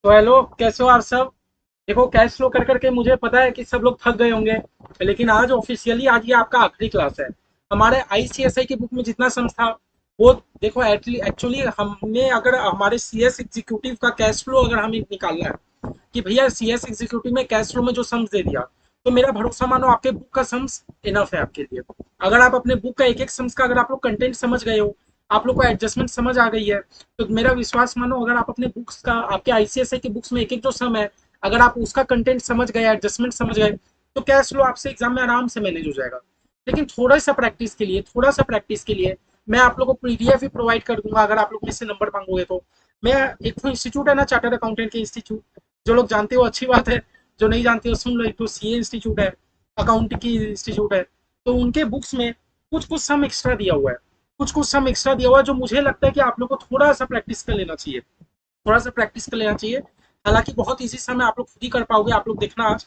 तो हेलो, कैसे हो आप सब। देखो, कैश फ्लो कर करके मुझे पता है कि सब लोग थक गए होंगे। लेकिन आज ऑफिशियली आज ये आपका आखिरी क्लास है। हमारे आईसीएसआई की बुक में जितना सम्स था वो देखो। एक्चुअली हमने अगर हमारे सीएस एग्जीक्यूटिव का कैश फ्लो अगर हमें निकालना है कि भैया सीएस एग्जीक्यूटिव में कैश फ्लो में जो सम्स दे दिया, तो मेरा भरोसा मानो आपके बुक का सम्स इनफ है आपके लिए। अगर आप अपने बुक का एक एक सम्स का अगर आप लोग कंटेंट समझ गए हो, आप लोग को एडजस्टमेंट समझ आ गई है, तो मेरा विश्वास मानो अगर आप अपने बुक्स का आपके आईसीएसआई की बुक्स में एक एक जो सम है, अगर आप उसका कंटेंट समझ गए, एडजस्टमेंट समझ गए, तो कैश फ्लो आपसे एग्जाम में आराम से मैनेज हो जाएगा। लेकिन थोड़ा सा प्रैक्टिस के लिए मैं आप लोगों को पीडीएफ भी प्रोवाइड कर दूंगा अगर आप लोग मुझसे नंबर मांगोगे तो। मैं एक तो इंस्टीट्यूट है ना, चार्टर्ड अकाउंटेंट के इंस्टीट्यूट, जो लोग जानते हो अच्छी बात है, जो नहीं जानते हो सुन लो। एक तो सीए इंस्टीट्यूट है, अकाउंट की इंस्टीट्यूट है, तो उनके बुक्स में कुछ कुछ सम एक्स्ट्रा दिया हुआ है। कुछ कुछ सम एक्स्ट्रा दिया हुआ है जो मुझे लगता है कि आप लोग को थोड़ा सा प्रैक्टिस कर लेना चाहिए, थोड़ा सा प्रैक्टिस कर लेना चाहिए। हालांकि बहुत इजी सम है, आप लोग खुद ही कर पाओगे, आप लोग देखना आज।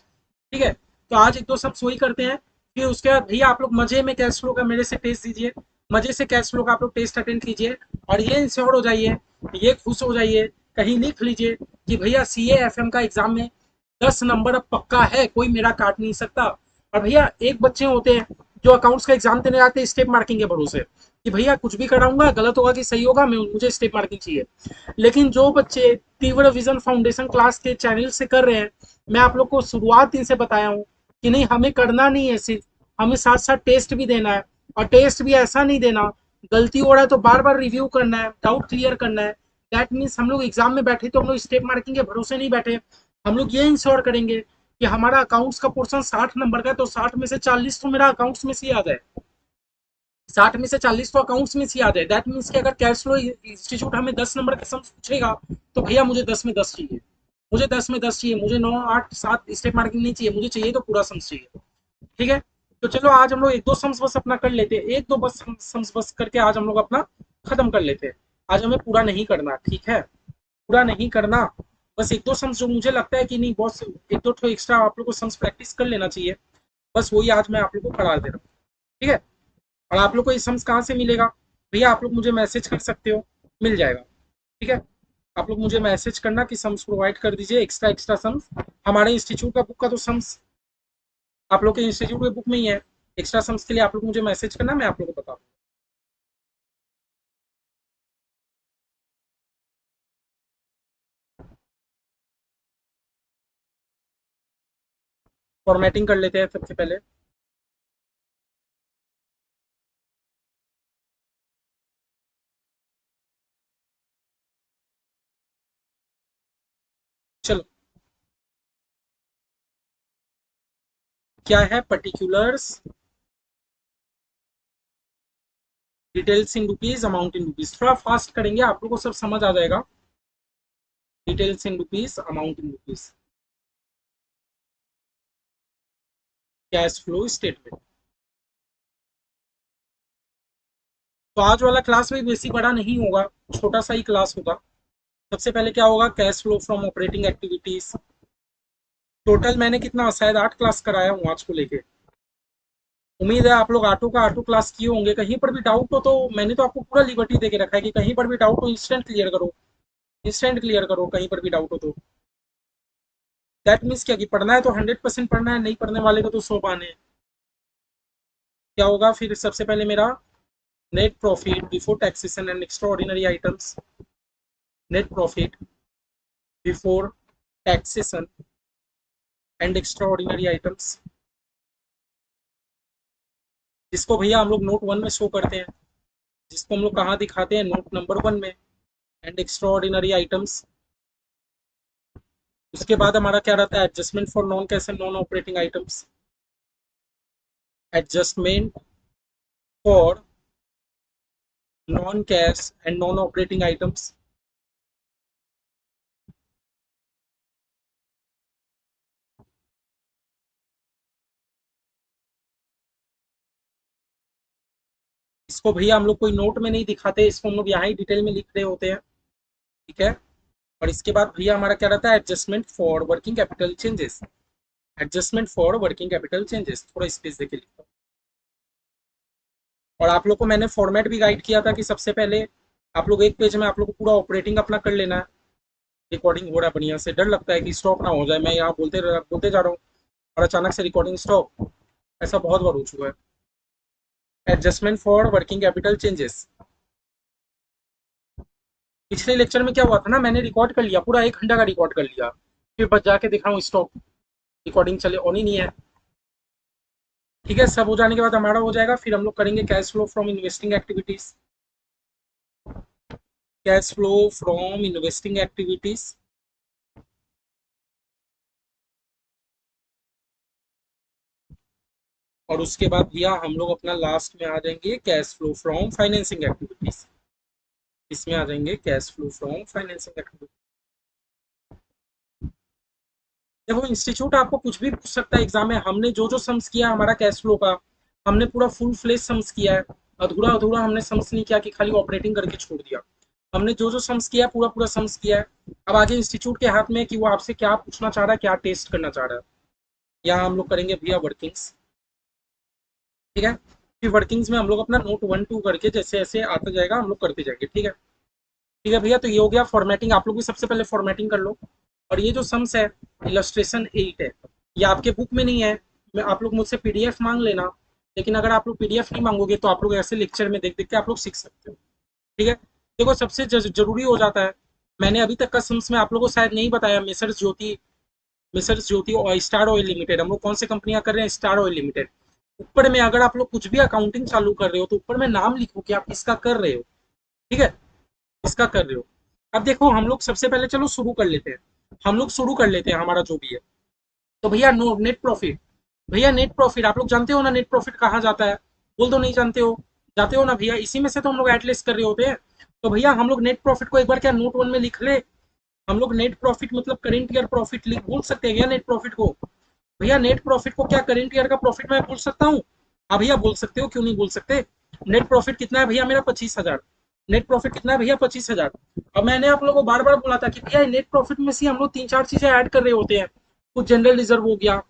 ठीक है, तो आज एक दो सब वही करते हैं। फिर उसके बाद भैया आप लोग मजे में कैश फ्लो का मेरे से टेस्ट दीजिए, मजे से कैश फ्लो का आप लोग टेस्ट अटेंड कीजिए। और ये इंश्योर हो जाइए, ये खुश हो जाइए, कहीं लिख लीजिए कि भैया सीए एफएम का एग्जाम में 10 नंबर अब पक्का है, कोई मेरा काट नहीं सकता। और भैया एक बच्चे होते हैं जो अकाउंट्स का एग्जाम देने जाते हैं स्टेप मार्किंग के भरोसे कि भैया कुछ भी कराऊंगा, गलत होगा कि सही होगा, मैं मुझे स्टेप मार्किंग चाहिए। लेकिन जो बच्चे तीव्र विजन फाउंडेशन क्लास के चैनल से कर रहे हैं, मैं आप लोग को शुरुआत दिन से बताया हूँ कि नहीं, हमें करना नहीं है सिर्फ, हमें साथ साथ टेस्ट भी देना है। और टेस्ट भी ऐसा नहीं देना, गलती हो रहा है तो बार बार रिव्यू करना है, डाउट क्लियर करना है। दैट मीन्स हम लोग एग्जाम में बैठे तो हम लोग स्टेप मार्किंग के भरोसे नहीं बैठे। हम लोग ये इंश्योर करेंगे कि हमारा अकाउंट्स का पोर्सन 60 नंबर का है, तो 60 में से 40 तो मेरा अकाउंट्स में से याद है, 60 में से 40 तो अकाउंट्स में से याद है। दैट मीन्स कि अगर कैश फ्लो इंस्टीट्यूट हमें 10 नंबर का सम पूछेगा, तो भैया मुझे 10 में 10 चाहिए, मुझे 10 में 10 चाहिए, मुझे 9 8 7 स्टेप मार्किंग नहीं चाहिए, मुझे चाहिए तो पूरा सम चाहिए। ठीक है, तो चलो आज हम लोग एक दो सम्स बस अपना कर लेते हैं, एक दो बस सम्स बस करके आज हम लोग अपना खत्म कर लेते हैं। आज हमें पूरा नहीं करना, ठीक है, पूरा नहीं करना। बस एक दो सम्स जो मुझे लगता है कि नहीं बॉस, एक दो ठो एक्स्ट्रा आप लोग को सम्स प्रैक्टिस कर लेना चाहिए, बस वही आज मैं आप लोग को करा दे रहा हूँ। ठीक है, और आप लोग को ये सम्स कहाँ से मिलेगा भैया, आप लोग मुझे मैसेज कर सकते हो, मिल जाएगा। ठीक है, आप लोग मुझे मैसेज करना कि सम्स प्रोवाइड कर दीजिए, एक्स्ट्रा एक्स्ट्रा सम्स। हमारे इंस्टीट्यूट का बुक का तो सम्स आप लोग के इंस्टीट्यूट के बुक में ही है। एक्स्ट्रा सम्स के लिए आप लोग मुझे मैसेज करना, मैं आप लोग को बता दूँ। फॉर्मेटिंग कर लेते हैं सबसे पहले। चलो, क्या है particulars, details in rupees, amount in rupees. थोड़ा फास्ट करेंगे, आप लोग को सब समझ आ जाएगा। Details in rupees, amount in rupees, cash flow statement. तो आज वाला क्लास भी बेसी बड़ा नहीं होगा, छोटा सा ही क्लास होगा। सबसे पहले क्या होगा, cash flow from operating activities. Total मैंने कितना, शायद 8 क्लास कराया हूँ आज को लेके। उम्मीद है आप लोग ऑटो क्लास किए होंगे। कहीं पर भी डाउट हो तो मैंने तो आपको पूरा लिबर्टी दे के रखा है कि कहीं पर भी डाउट हो इंस्टेंट क्लियर करो, इंस्टेंट क्लियर करो कहीं पर भी डाउट हो तो। दैट मीन्स क्या कि पढ़ना है तो 100% पढ़ना है, नहीं पढ़ने वाले को तो 100 बहाने हैं। क्या होगा फिर, सबसे पहले मेरा net profit before taxation and extra ordinary items. Net profit before taxation and extra ordinary items, जिसको भैया हम लोग नोट 1 में शो करते हैं, जिसको हम लोग कहाँ दिखाते हैं, नोट नंबर 1 में। एंड एक्स्ट्रा ऑर्डिनरी आइटम्स, उसके बाद हमारा क्या रहता है, adjustment for non cash and non operating items. Adjustment for non cash and non operating items. इसको भैया हम लोग कोई नोट में नहीं दिखाते, इसको हम लोग यहाँ ही डिटेल में लिख रहे होते हैं। ठीक है, और इसके बाद भैया हमारा क्या रहता है, adjustment for working capital changes. Adjustment for working capital changes, थोड़ा स्पेस देके लिखता हूँ। और आप लोग को मैंने फॉर्मेट भी गाइड किया था कि सबसे पहले आप लोग एक पेज में आप लोग को पूरा ऑपरेटिंग अपना कर लेना है। रिकॉर्डिंग हो रहा है बढ़िया से, डर लगता है कि स्टॉप ना हो जाए, मैं यहाँ बोलते जा रहा हूँ और अचानक से रिकॉर्डिंग स्टॉप। ऐसा बहुत बार हो चुका है। Adjustment for working capital changes. पिछले लेक्चर में क्या हुआ था ना, मैंने रिकॉर्ड कर लिया, पूरा 1 घंटा का रिकॉर्ड कर लिया, फिर बस जाके दिख रहा हूँ स्टॉप, रिकॉर्डिंग चले ऑन ही नहीं है। ठीक है, सब हो जाने के बाद हमारा हो जाएगा, फिर हम लोग करेंगे cash flow from investing activities. Cash flow from investing activities. और उसके बाद भैया हम लोग अपना लास्ट में आ जाएंगे cash flow from financing activities. इसमें आ जाएंगे cash flow from financing activities. देखो इंस्टीट्यूट आपको कुछ भी पूछ सकता है एग्जाम में, हमने जो जो सम्स किया हमारा कैश फ्लो का, हमने पूरा फुल फ्लेज सम्स किया है। अधूरा अधूरा हमने सम्स नहीं किया कि खाली ऑपरेटिंग करके छोड़ दिया। हमने जो जो सम्स किया पूरा पूरा सम्स किया है। अब आगे इंस्टीट्यूट के हाथ में है कि वो आपसे क्या पूछना चाह रहा है, क्या टेस्ट करना चाह रहा है। यहाँ हम लोग करेंगे भैया वर्किंग्स। ठीक है, फिर वर्किंग्स में हम लोग अपना नोट 1 2 करके जैसे जैसे आता जाएगा हम लोग करते जाएंगे। ठीक है। ठीक है भैया, तो ये हो गया फॉर्मेटिंग। आप लोग भी सबसे पहले फॉर्मेटिंग कर लो। और ये जो सम्स है, इलस्ट्रेशन 8 है, ये आपके बुक में नहीं है। मैं आप लोग मुझसे पीडीएफ मांग लेना, लेकिन अगर आप लोग पीडीएफ नहीं मांगोगे तो आप लोग ऐसे लेक्चर में देख देख के आप लोग सीख सकते हो। ठीक है। देखो सबसे जरूरी हो जाता है, मैंने अभी तक का सम्स में आप लोगों को शायद नहीं बताया, मिसर्स ज्योति और स्टार ऑयल लिमिटेड, हम लोग कौन सी कंपनियां कर रहे हैं, स्टार ऑयल लिमिटेड। ऊपर में अगर आप लोग कुछ भी अकाउंटिंग चालू कर रहे हो तो ऊपर में नाम लिखो कि आप किसका कर रहे हो। ठीक है, किसका कर रहे हो। अब देखो हम लोग सबसे पहले चलो शुरू कर लेते हैं, हम लोग शुरू कर लेते हैं हमारा जो भी है। तो भैया नो नेट प्रॉफिट। भैया नेट प्रॉफिट आप लोग जानते हो ना, नेट प्रॉफिट कहाँ जाता है, बोल दो नहीं जानते हो। जाते हो ना भैया, इसी में से तो हम लोग एटलीस्ट कर रहे होते हैं। तो भैया हम लोग नेट प्रॉफिट को एक बार क्या नोट 1 में लिख ले। हम लोग नेट प्रॉफिट मतलब करेंट ईयर प्रॉफिट लिख बोल सकते हैं क्या नेट प्रॉफिट को। भैया नेट प्रॉफिट को क्या करेंट ईयर का प्रॉफिट मैं बोल सकता हूँ। हाँ भैया बोल सकते हो, क्यों नहीं बोल सकते। नेट प्रॉफिट कितना है भैया मेरा 25,000। नेट प्रॉफिट कितना है भैया 25,000। अब मैंने आप लोगों को बार बार बोला था कि भैया नेट प्रॉफिट में से हम लोग 3 4 चीजें ऐड कर रहे होते हैं। कुछ जनरल रिजर्व हो गया,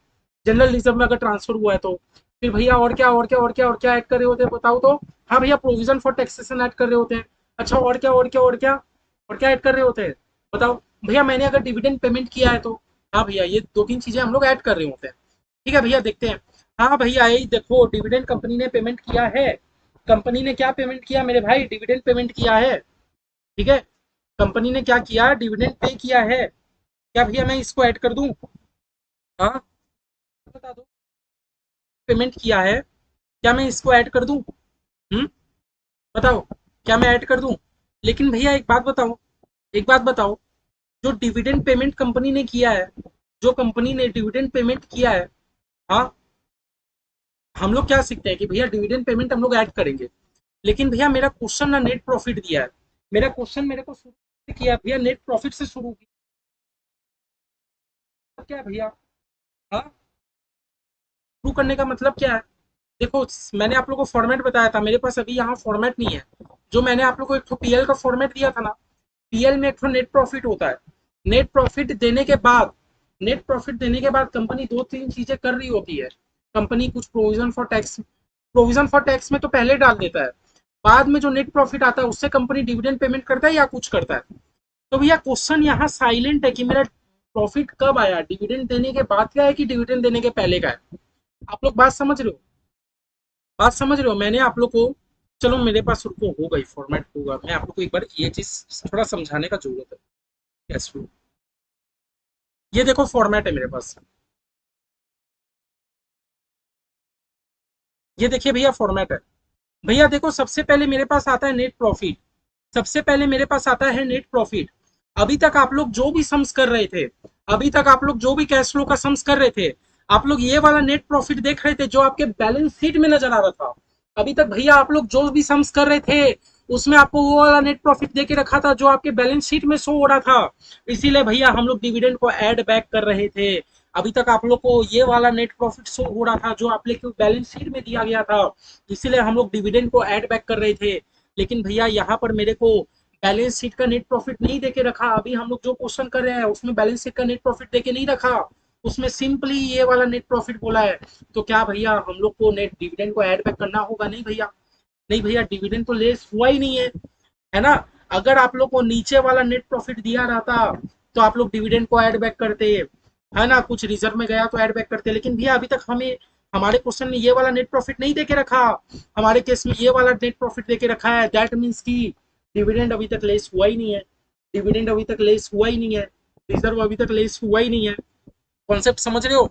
जनरल रिजर्व में अगर ट्रांसफर हुआ है तो फिर भैया और क्या और क्या और क्या और क्या ऐड कर रहे होते हैं बताओ तो। हाँ भैया प्रोविजन फॉर टैक्सेशन ऐड कर रहे होते हैं। अच्छा और क्या और क्या और क्या और क्या ऐड कर रहे होते हैं बताओ। भैया मैंने अगर डिविडेंड पेमेंट किया है तो। हाँ भैया ये 2 3 चीजें हम लोग ऐड कर रहे होते हैं। ठीक है भैया देखते हैं। हाँ भैया यही देखो डिविडेंड कंपनी ने पेमेंट किया है। कंपनी ने क्या पेमेंट किया मेरे भाई, डिविडेंड पेमेंट किया है। ठीक है, कंपनी ने क्या किया, डिविडेंड पे किया है। क्या भैया मैं इसको ऐड कर दूं। हाँ बता दो, पेमेंट किया है, क्या मैं इसको ऐड कर दूं। हम्म, बताओ, क्या मैं ऐड कर दूं। लेकिन भैया एक बात बताओ, एक बात बताओ, जो डिविडेंड पेमेंट कंपनी ने किया है, जो कंपनी ने डिविडेंड पेमेंट किया है, हाँ, हम लोग क्या सीखते हैं कि भैया डिविडेंड पेमेंट हम लोग ऐड करेंगे। लेकिन भैया मेरा क्वेश्चन ना नेट प्रॉफिट दिया है, मेरा क्वेश्चन मेरे को शुरू से किया भैया नेट प्रॉफिट से शुरू किया, क्या है भैया। हाँ, शुरू करने का मतलब क्या है। देखो मैंने आप लोगों को फॉर्मेट बताया था, मेरे पास अभी यहाँ फॉर्मेट नहीं है। जो मैंने आप लोगों को एक तो पीएल का फॉर्मेट दिया था ना, पीएल में एक तो नेट प्रॉफिट होता है। नेट प्रॉफिट देने के बाद, नेट प्रॉफिट देने के बाद कंपनी 2 3 चीजें कर रही होती है। कंपनी कुछ provision for tax, provision for tax में तो पहले डाल देता है। बाद में जो नेट प्रॉफिट आता है उससे कंपनी डिविडेंड पेमेंट करता है या कुछ करता है। तो भैया क्वेश्चन यहाँ साइलेंट है कि मेरा प्रॉफिट कब आया, डिविडेंड देने के बाद का है कि डिविडेंड देने के पहले का है। आप लोग बात समझ रहे हो, बात समझ रहे हो। मैंने आप लोग को, चलो मेरे पास रुको हो गई फॉर्मेट होगा, मैं आप लोग को एक बार ये चीज थोड़ा समझाने का जरूरत है। कैश फ्लो, ये देखो फॉर्मेट है मेरे पास, ये देखिए भैया फॉर्मेट है। भैया देखो सबसे पहले मेरे पास आता है नेट प्रॉफिट, सबसे पहले मेरे पास आता है नेट प्रॉफिट। अभी तक आप लोग जो भी सम्स कर रहे थे, अभी तक आप लोग जो भी कैश फ्लो का सम्स कर रहे थे, आप लोग ये वाला नेट प्रॉफिट देख रहे थे जो आपके बैलेंस शीट में नजर आ रहा था। अभी तक भैया आप लोग जो भी सम्स कर रहे थे उसमें आपको वो वाला नेट प्रॉफिट देके रखा था जो आपके बैलेंस शीट में शो हो रहा था। इसीलिए भैया हम लोग डिविडेंड को ऐड बैक कर रहे थे। अभी तक आप लोग को ये वाला नेट प्रॉफिट शो हो रहा था जो आप लोग बैलेंस शीट में दिया गया था, इसीलिए हम लोग डिविडेंड को ऐड बैक कर रहे थे। लेकिन भैया यहाँ पर मेरे को बैलेंस शीट का नेट प्रॉफिट नहीं देके रखा। अभी हम लोग जो क्वेश्चन कर रहे हैं उसमें बैलेंस शीट का नेट प्रॉफिट देके नहीं रखा, उसमें सिंपली ये वाला नेट प्रॉफिट बोला है। तो क्या भैया हम लोग को नेट डिविडेंड को ऐड बैक करना होगा, नहीं भैया, नहीं भैया डिविडेंड तो लेस हुआ ही नहीं है, है ना। अगर आप लोग को नीचे वाला नेट प्रॉफिट दिया रहता तो आप लोग डिविडेंड को ऐड बैक करते, है ना, कुछ रिजर्व में गया तो ऐड बैक करते। लेकिन भैया अभी तक हमें हमारे क्वेश्चन में ये वाला नेट प्रॉफिट नहीं देके रखा, हमारे केस में ये वाला नेट प्रॉफिट देके रखा है। दैट मीन्स की डिविडेंड अभी तक लेस हुआ ही नहीं है, डिविडेंड अभी तक लेस हुआ ही नहीं है, रिजर्व अभी तक लेस हुआ ही नहीं है। कॉन्सेप्ट समझ रहे हो,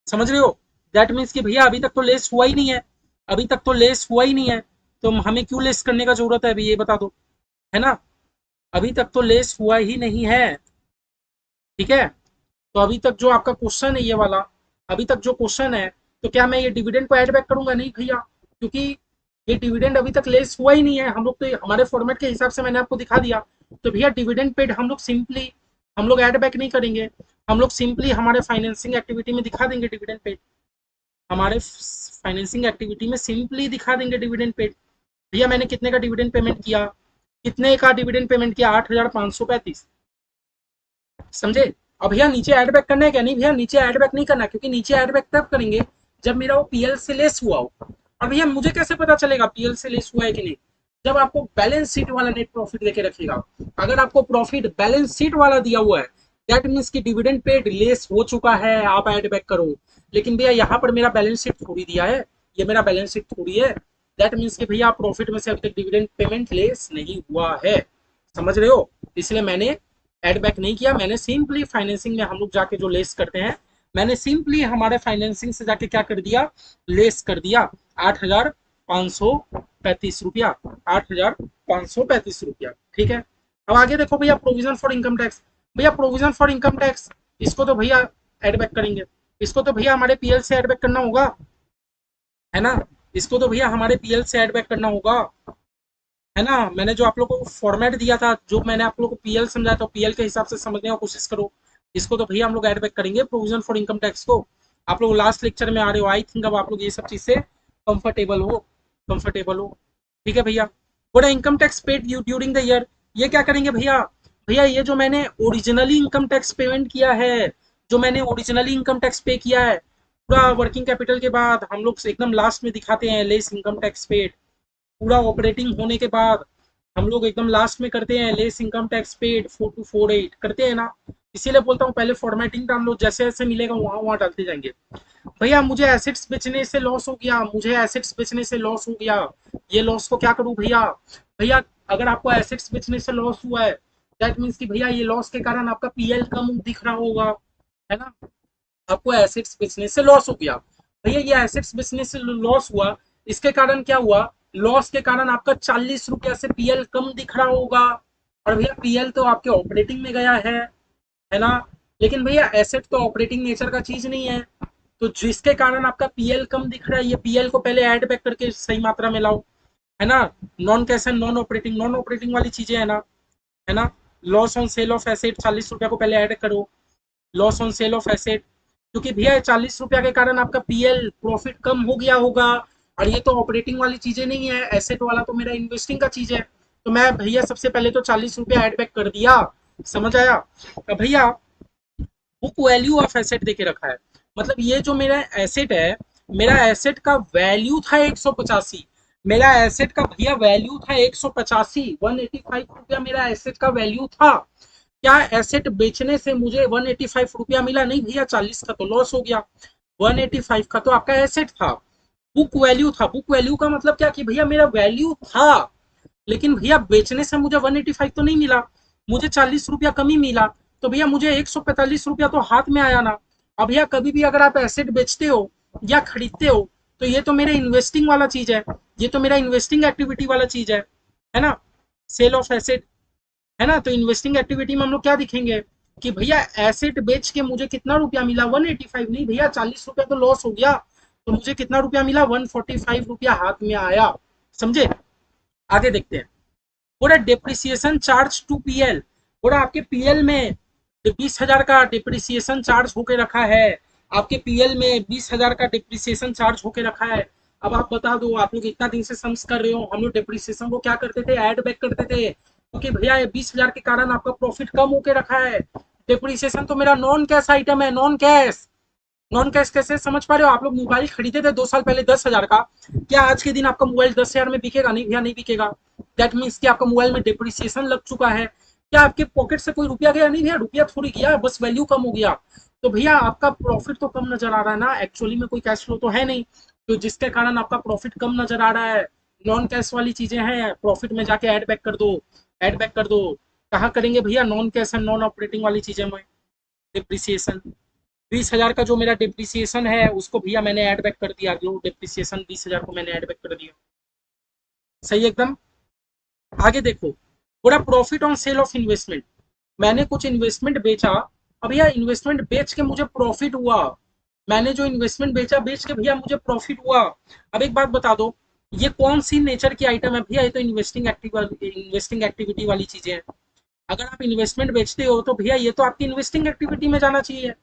समझ रहे हो? दैट मीन्स कि भैया अभी तक तो लेस हुआ ही नहीं है, अभी तक तो लेस हुआ ही नहीं है, तो हमें क्यों लेस करने का जरूरत है अभी, ये बता दो, है ना? अभी तक तो लेस हुआ ही नहीं है, ठीक है? तो अभी तक जो आपका क्वेश्चन है ये वाला, अभी तक जो क्वेश्चन है, तो क्या मैं ये डिविडेंड को ऐड बैक करूंगा? नहीं भैया, क्योंकि ये डिविडेंड अभी तक लेस हुआ ही नहीं है। हम लोग तो हमारे फॉर्मेट के हिसाब से मैंने आपको दिखा दिया। तो भैया डिविडेंड पेड हम लोग सिंपली हम लोग ऐड बैक नहीं करेंगे, हम लोग सिंपली हमारे फाइनेंसिंग एक्टिविटी में दिखा देंगे डिविडेंड पेड, हमारे फाइनेंसिंग एक्टिविटी में सिंपली दिखा देंगे डिविडेंड पेड। भैया मैंने कितने का डिविडेंड पेमेंट किया, कितने का डिविडेंड पेमेंट किया? 8,535, समझे? अब भैया नीचे ऐड बैक करना है क्या? नहीं भैया, नीचे ऐड बैक नहीं करना, क्योंकि नीचे ऐड बैक तब करेंगे जब मेरा वो पीएल से लेस हुआ हो। और भैया मुझे कैसे पता चलेगा पीएल से लेस हुआ है कि नहीं? जब आपको बैलेंस शीट वाला नेट प्रॉफिट लेके रखेगा। अगर आपको प्रॉफिट बैलेंस शीट वाला दिया हुआ है, दैट मीन्स की डिविडेंड पेड लेस हो चुका है, आप ऐड बैक करो। लेकिन भैया यहाँ पर मेरा बैलेंस शीट थोड़ी दिया है, ये मेरा बैलेंस शीट थोड़ी है। दैट मीन्स कि भैया प्रॉफिट में से अभी तक डिविडेंड पेमेंट लेस नहीं हुआ है, समझ रहे हो? इसलिए मैंने ऐड बैक नहीं किया, मैंने सिंपली फाइनेंसिंग में हम लोग जाके जो लेस करते हैं, मैंने सिंपली हमारे फाइनेंसिंग से जाके क्या कर दिया, लेस कर दिया 8,535 रुपया, 8,535 रुपया, ठीक है? अब आगे देखो भैया, प्रोविजन फॉर इनकम टैक्स। भैया प्रोविजन फॉर इनकम टैक्स, इसको तो भैया ऐड बैक करेंगे, इसको तो भैया हमारे पीएल से ऐड बैक करना होगा, है ना? इसको तो भैया हमारे पीएल से ऐड बैक करना होगा, है ना? मैंने जो आप लोग को फॉर्मेट दिया था, जो मैंने आप लोग को पीएल समझाया था, पीएल के हिसाब से समझने की कोशिश करो। इसको तो भैया हम लोग ऐड बैक करेंगे प्रोविजन फॉर इनकम टैक्स को। आप लोग लास्ट लेक्चर में आ रहे हो, आई थिंक अब आप लोग ये सब चीज से कंफर्टेबल हो, कंफर्टेबल हो, ठीक है भैया? बड़ा income tax paid during the year, ये क्या करेंगे भैया? भैया ये जो मैंने ओरिजिनली इनकम टैक्स पेमेंट किया है, जो मैंने ओरिजिनली इनकम टैक्स पे किया है, पूरा वर्किंग कैपिटल के बाद हम लोग एकदम लास्ट में दिखाते हैं लेस इनकम टैक्स पेड। पूरा ऑपरेटिंग होने के बाद हम लोग एकदम लास्ट में करते हैं लेस इनकम टैक्स पेड 4248 करते हैं ना। इसीलिए बोलता हूँ पहले फॉर्मेटिंग डाल लो, जैसे जैसे मिलेगा वहां वहां डालते जाएंगे। भैया मुझे एसेट्स बेचने से लॉस हो गया, मुझे एसेट्स बेचने से लॉस हो गया, ये लॉस को क्या करूं भैया? भैया अगर आपको एसेट्स बेचने से लॉस हुआ है, दैट मीन्स कि भैया ये लॉस के कारण आपका पीएल कम दिख रहा होगा, है ना? आपको एसेट्स बेचने से लॉस हो गया, भैया ये एसेट्स बेचने से लॉस हुआ, इसके कारण क्या हुआ? लॉस के कारण आपका 40 रुपया से पीएल कम दिख रहा होगा। और भैया पीएल तो आपके ऑपरेटिंग में गया है ना? लेकिन भैया एसेट तो ऑपरेटिंग नेचर का चीज नहीं है, तो जिसके कारण आपका पीएल कम दिख रहा है, ये पीएल को पहले ऐड बैक करके सही मात्रा में लाओ, है ना? Non cash and non operating वाली चीजें है ना, है ना? Loss on sale of asset 40 रुपया को पहले ऐड करो, loss on sale of asset, क्योंकि भैया 40 रुपया के कारण आपका पीएल प्रॉफिट कम हो गया होगा। और ये तो ऑपरेटिंग वाली चीजें नहीं है, एसेट वाला तो मेरा इन्वेस्टिंग का चीज है। तो मैं भैया सबसे पहले तो 40 रुपया एड बैक कर दिया, समझ आया? तो भैया बुक वैल्यू ऑफ एसेट देके रखा है, मतलब ये जो मेरा एसेट है, मेरा एसेट का वैल्यू था 185, मेरा एसेट का भैया वैल्यू था 185, 185 रुपया मेरा एसेट का वैल्यू था। क्या एसेट बेचने से मुझे 185 रुपया मिला? नहीं भैया, 40 का तो लॉस हो गया, 185 का तो आपका एसेट था, बुक वैल्यू था। बुक वैल्यू का मतलब क्या कि भैया मेरा वैल्यू था, लेकिन भैया बेचने से मुझे 185 तो नहीं मिला, मुझे 40 रुपया कमी मिला, तो भैया मुझे 145 रुपया तो हाथ में आया ना। अब भैया कभी भी अगर आप एसेट बेचते हो या खरीदते हो, तो ये तो मेरे इन्वेस्टिंग वाला चीज है, ये तो मेरा इन्वेस्टिंग एक्टिविटी वाला चीज है ना? सेल ऑफ एसेट, है ना? तो इन्वेस्टिंग एक्टिविटी में हम लोग क्या दिखेंगे कि भैया एसेट बेच के मुझे कितना रुपया मिला? 185 नहीं भैया, 40 रुपया तो लॉस हो गया, तो मुझे कितना रुपया मिला? 145 रुपया हाथ में आया, समझे? आगे देखते हैं। पूरा डिप्रिसिएशन चार्ज टू पीएल, पूरा आपके पीएल में 20,000 का डिप्रिसिएशन चार्ज होके रखा है, आपके पीएल में 20,000 का डिप्रिसिएशन चार्ज होके रखा है। अब आप बता दो, आप लोग इतना दिन से सम्स कर रहे हो, हम लोग डिप्रिसिएशन को क्या करते थे? ऐड बैक करते थे, क्योंकि भैया 20,000 के कारण आपका प्रॉफिट कम होके रखा है। डिप्रिसिएशन तो मेरा नॉन कैश आइटम है, नॉन कैश। नॉन कैश कैसे समझ पा रहे हो? आप लोग मोबाइल खरीदे थे 2 साल पहले 10,000 का, क्या आज के दिन आपका मोबाइल 10,000 में बिकेगा? नहीं भैया, नहीं बिकेगा। दैट मीन्स कि आपका मोबाइल में डिप्रिसिएशन लग चुका है, क्या आपके पॉकेट से कोई रुपया गया? नहीं भैया, रुपया थोड़ी गया, बस वैल्यू कम हो गया। तो भैया आपका प्रॉफिट तो कम नजर आ रहा है ना, एक्चुअली में कोई कैश फ्लो तो है नहीं, तो जिसके कारण आपका प्रॉफिट कम नजर आ रहा है। नॉन कैश वाली चीजें हैं, प्रॉफिट में जाके ऐड बैक कर दो, ऐड बैक कर दो। कहाँ करेंगे भैया? Non cash and non operating वाली चीजें में। डिप्रिसिएशन 20,000 का जो मेरा डिप्रिसिएशन है उसको भैया मैंने ऐड बैक कर दिया, जो डिप्रिसिएशन 20,000 को मैंने ऐड बैक कर दिया। सही एकदम। आगे देखो, पूरा profit on sale of investment. मैंने कुछ इन्वेस्टमेंट बेचा, अब भैया इन्वेस्टमेंट बेच के मुझे प्रॉफिट हुआ। मैंने जो इन्वेस्टमेंट बेचा, बेच के भैया मुझे प्रॉफिट हुआ। अब एक बात बता दो, ये कौन सी नेचर की आइटम है भैया? ये तो इन्वेस्टिंग एक्टिविटी वाली चीजें हैं। अगर आप इन्वेस्टमेंट बेचते हो तो भैया ये तो आपकी इन्वेस्टिंग एक्टिविटी में जाना चाहिए।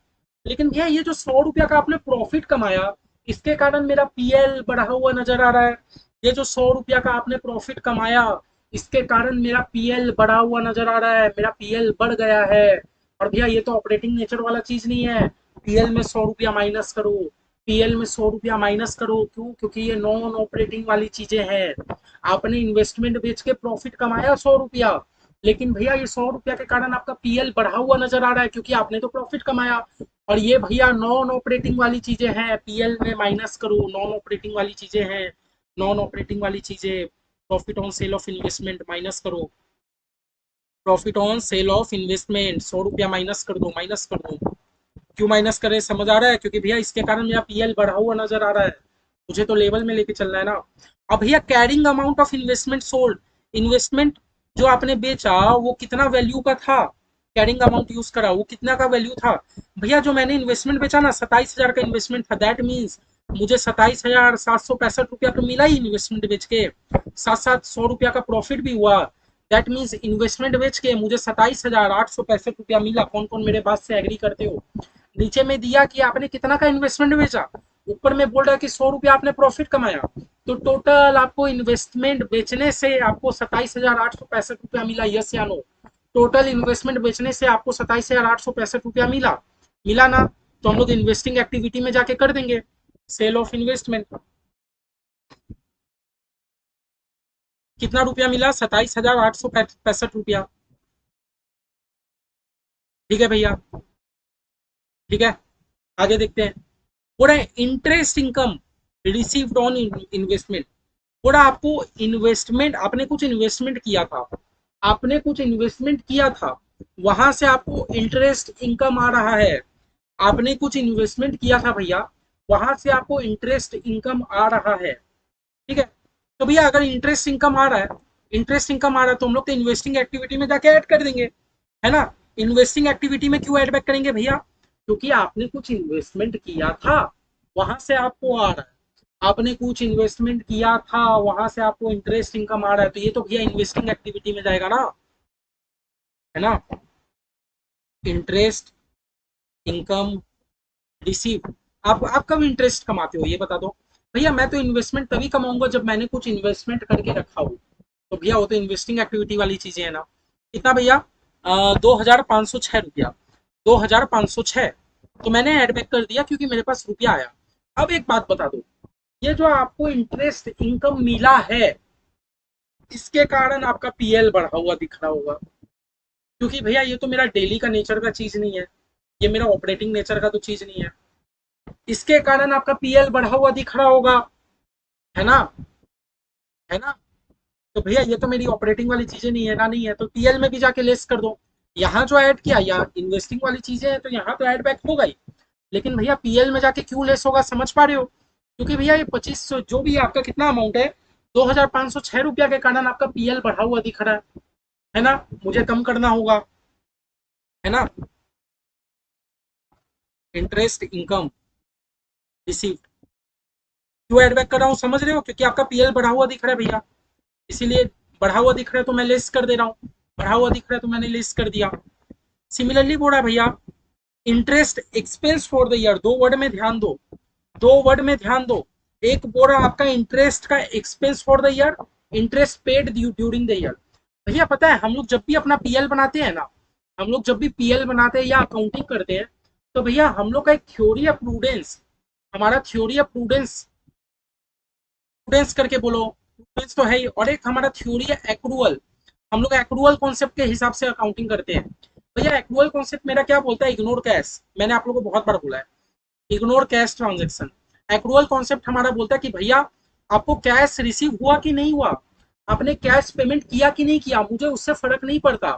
लेकिन भैया ये जो 100 रुपया का आपने प्रॉफिट कमाया, इसके कारण मेरा पीएल बढ़ा हुआ नजर आ रहा है। ये जो 100 रुपया का आपने प्रॉफिट कमाया, इसके कारण मेरा पीएल बढ़ा हुआ नजर आ रहा है, मेरा पीएल बढ़ गया है। और भैया ये तो ऑपरेटिंग नेचर वाला चीज नहीं है। पीएल में 100 रुपया माइनस करो, पीएल में 100 रुपया माइनस करो, क्यों? क्योंकि ये नॉन ऑपरेटिंग वाली चीजें हैं। आपने इन्वेस्टमेंट बेच के प्रॉफिट कमाया 100 रुपया, लेकिन भैया ये 100 रुपया के कारण आपका पीएल बढ़ा हुआ नजर आ रहा है, क्योंकि आपने तो प्रॉफिट कमाया। और ये भैया नॉन ऑपरेटिंग वाली चीजें हैं, पीएल में माइनस करो, नॉन ऑपरेटिंग वाली चीजें हैं। नॉन ऑपरेटिंग वाली चीजें, profit on sale of investment minus करो, profit on sale of investment 100 रुपया माइनस कर दो, माइनस कर दो। क्यों माइनस करे, समझ आ रहा है? क्योंकि भैया इसके कारण मेरा पीएल बढ़ा हुआ नजर आ रहा है, मुझे तो लेवल में लेके चलना है ना। अब भैया carrying amount of investment sold, investment जो आपने बेचा वो कितना वैल्यू का था? कैरिंग अमाउंट यूज करा, वो कितना का वैल्यू था? भैया जो मैंने इन्वेस्टमेंट बेचा ना, 27,000 का इन्वेस्टमेंट था, दैट मीन्स मुझे 27,765 तो मिला ही इन्वेस्टमेंट बेच के। साथ साथ 100 रुपया का प्रॉफिट भी हुआ। दैट मीन्स इन्वेस्टमेंट बेच के मुझे 27,865 मिला। कौन कौन मेरे बात से एग्री करते हो? नीचे में दिया कि आपने कितना का इन्वेस्टमेंट बेचा, ऊपर में बोल रहा है कि 100 रुपया आपने प्रॉफिट कमाया। तो टोटल आपको इन्वेस्टमेंट बेचने से आपको 27,865 मिला, यस या नो? टोटल इन्वेस्टमेंट बेचने से आपको 27,865 मिला, मिला ना? तो हम लोग इन्वेस्टिंग एक्टिविटी में जाके कर देंगे सेल ऑफ इन्वेस्टमेंट। कितना रुपया मिला? 27,865 रुपया। ठीक है भैया, ठीक है। आगे देखते हैं। पूरा interest income received on investment. पूरा आपको इन्वेस्टमेंट, आपने कुछ इन्वेस्टमेंट किया था, आपने कुछ इन्वेस्टमेंट किया था, वहां से आपको इंटरेस्ट इनकम आ रहा है। आपने कुछ इन्वेस्टमेंट किया था भैया, वहां से आपको इंटरेस्ट इनकम आ रहा है। ठीक है। तो भैया अगर इंटरेस्ट इनकम आ रहा है, इंटरेस्ट इनकम आ रहा है, तो हम लोग तो इन्वेस्टिंग एक्टिविटी में जाके ऐड कर देंगे, है ना? इन्वेस्टिंग एक्टिविटी में क्यों ऐड बैक करेंगे भैया? क्योंकि आपने कुछ इन्वेस्टमेंट किया था, वहां से आपको आ रहा है। आपने कुछ इन्वेस्टमेंट किया था, वहां से आपको इंटरेस्ट इनकम आ रहा है, तो ये तो भैया इन्वेस्टिंग एक्टिविटी में जाएगा ना, है ना? Interest income receive. आप कब इंटरेस्ट कमाते हो ये बता दो भैया? मैं तो इन्वेस्टमेंट तभी कमाऊंगा जब मैंने कुछ इन्वेस्टमेंट करके रखा हो। तो भैया वो तो इन्वेस्टिंग एक्टिविटी वाली चीजें है ना। कितना भैया? 2,506 रुपया, 2,506। तो मैंने एडबैक कर दिया क्योंकि मेरे पास रुपया आया। अब एक बात बता दो, ये जो आपको इंटरेस्ट इनकम मिला है, इसके कारण आपका पीएल बढ़ा हुआ दिख रहा होगा, क्योंकि भैया ये तो मेरा डेली का नेचर का चीज नहीं है, ये मेरा ऑपरेटिंग नेचर का तो चीज नहीं है। इसके कारण आपका पीएल बढ़ा हुआ दिख रहा होगा, है ना? है ना? तो भैया ये तो मेरी ऑपरेटिंग वाली चीजें नहीं है ना, नहीं है तो पीएल में भी जाके लेस कर दो। यहाँ जो ऐड किया, यहाँ इन्वेस्टिंग वाली चीजें हैं तो यहाँ तो ऐड बैक होगा ही, लेकिन भैया पीएल में जाके क्यों लेस होगा, समझ पा रहे हो? क्योंकि भैया ये 2500 जो भी आपका कितना अमाउंट है, 2,506 रुपया के कारण आपका पीएल बढ़ा हुआ दिख रहा है ना? मुझे कम करना होगा, है ना? इंटरेस्ट इनकम रिसीव्ड क्यों एड बैक कर रहा हूँ, समझ रहे हो? क्योंकि आपका पीएल बढ़ा हुआ दिख रहा है भैया, इसीलिए बढ़ा हुआ दिख रहा है तो मैं लेस कर दे रहा हूँ, बढ़ा हुआ दिख रहा है तो मैंने लेस कर दिया। सिमिलरली बोल रहा है भैया, interest expense for the year, दो वर्ड में ध्यान दो, दो वर्ड में ध्यान दो। एक बोल रहा आपका इंटरेस्ट का expense for the year, interest paid during the year. भैया पता है हम लोग जब भी अपना पीएल बनाते हैं ना, हम लोग जब भी पीएल बनाते हैं या अकाउंटिंग करते हैं, तो भैया हम लोग का एक थ्योरी है प्रूडेंस, हमारा थ्योरी है प्रूडेंस, प्रूडेंस करके बोलो, प्रूडेंस तो है ही, और एक हमारा थ्योरी है एक्रूअल। हम लोग एक्रूअल कॉन्सेप्ट के हिसाब से अकाउंटिंग करते हैं। भैया एक्रूअल कॉन्सेप्ट मेरा क्या बोलता है, इग्नोर कैश। मैंने आप लोगों को बहुत बार बोला है, ignore cash transaction. Accrual concept हमारा बोलता है कि भैया आपको कैश रिसीव हुआ कि नहीं हुआ, आपने कैश पेमेंट किया कि नहीं किया, मुझे उससे फर्क नहीं पड़ता।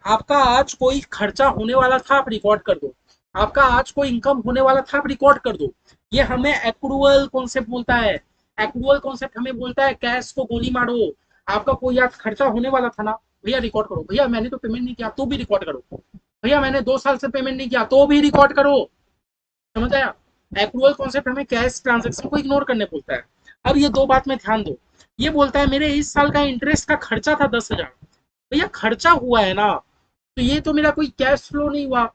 आपका आज कोई खर्चा होने वाला था, आप रिकॉर्ड कर दो। आपका आज कोई इनकम होने वाला था, आप रिकॉर्ड कर दो। ये हमें एक्रूअल कॉन्सेप्ट बोलता है। एक्रूअल कॉन्सेप्ट हमें बोलता है कैश को गोली मारो। आपका कोई आज खर्चा होने वाला था ना, भैया रिकॉर्ड करो। भैया मैंने तो पेमेंट नहीं किया, तो भी रिकॉर्ड करो। भैया मैंने 2 साल से पेमेंट नहीं किया, तो भी रिकॉर्ड करो। समझ आया? एक्रूअल कॉन्सेप्ट हमें कैश ट्रांजेक्शन को इग्नोर करने बोलता है। अब ये दो बात में ध्यान दो। ये बोलता है मेरे इस साल का इंटरेस्ट का खर्चा था 10,000। भैया खर्चा हुआ है ना, तो ये तो मेरा कोई कैश फ्लो नहीं हुआ।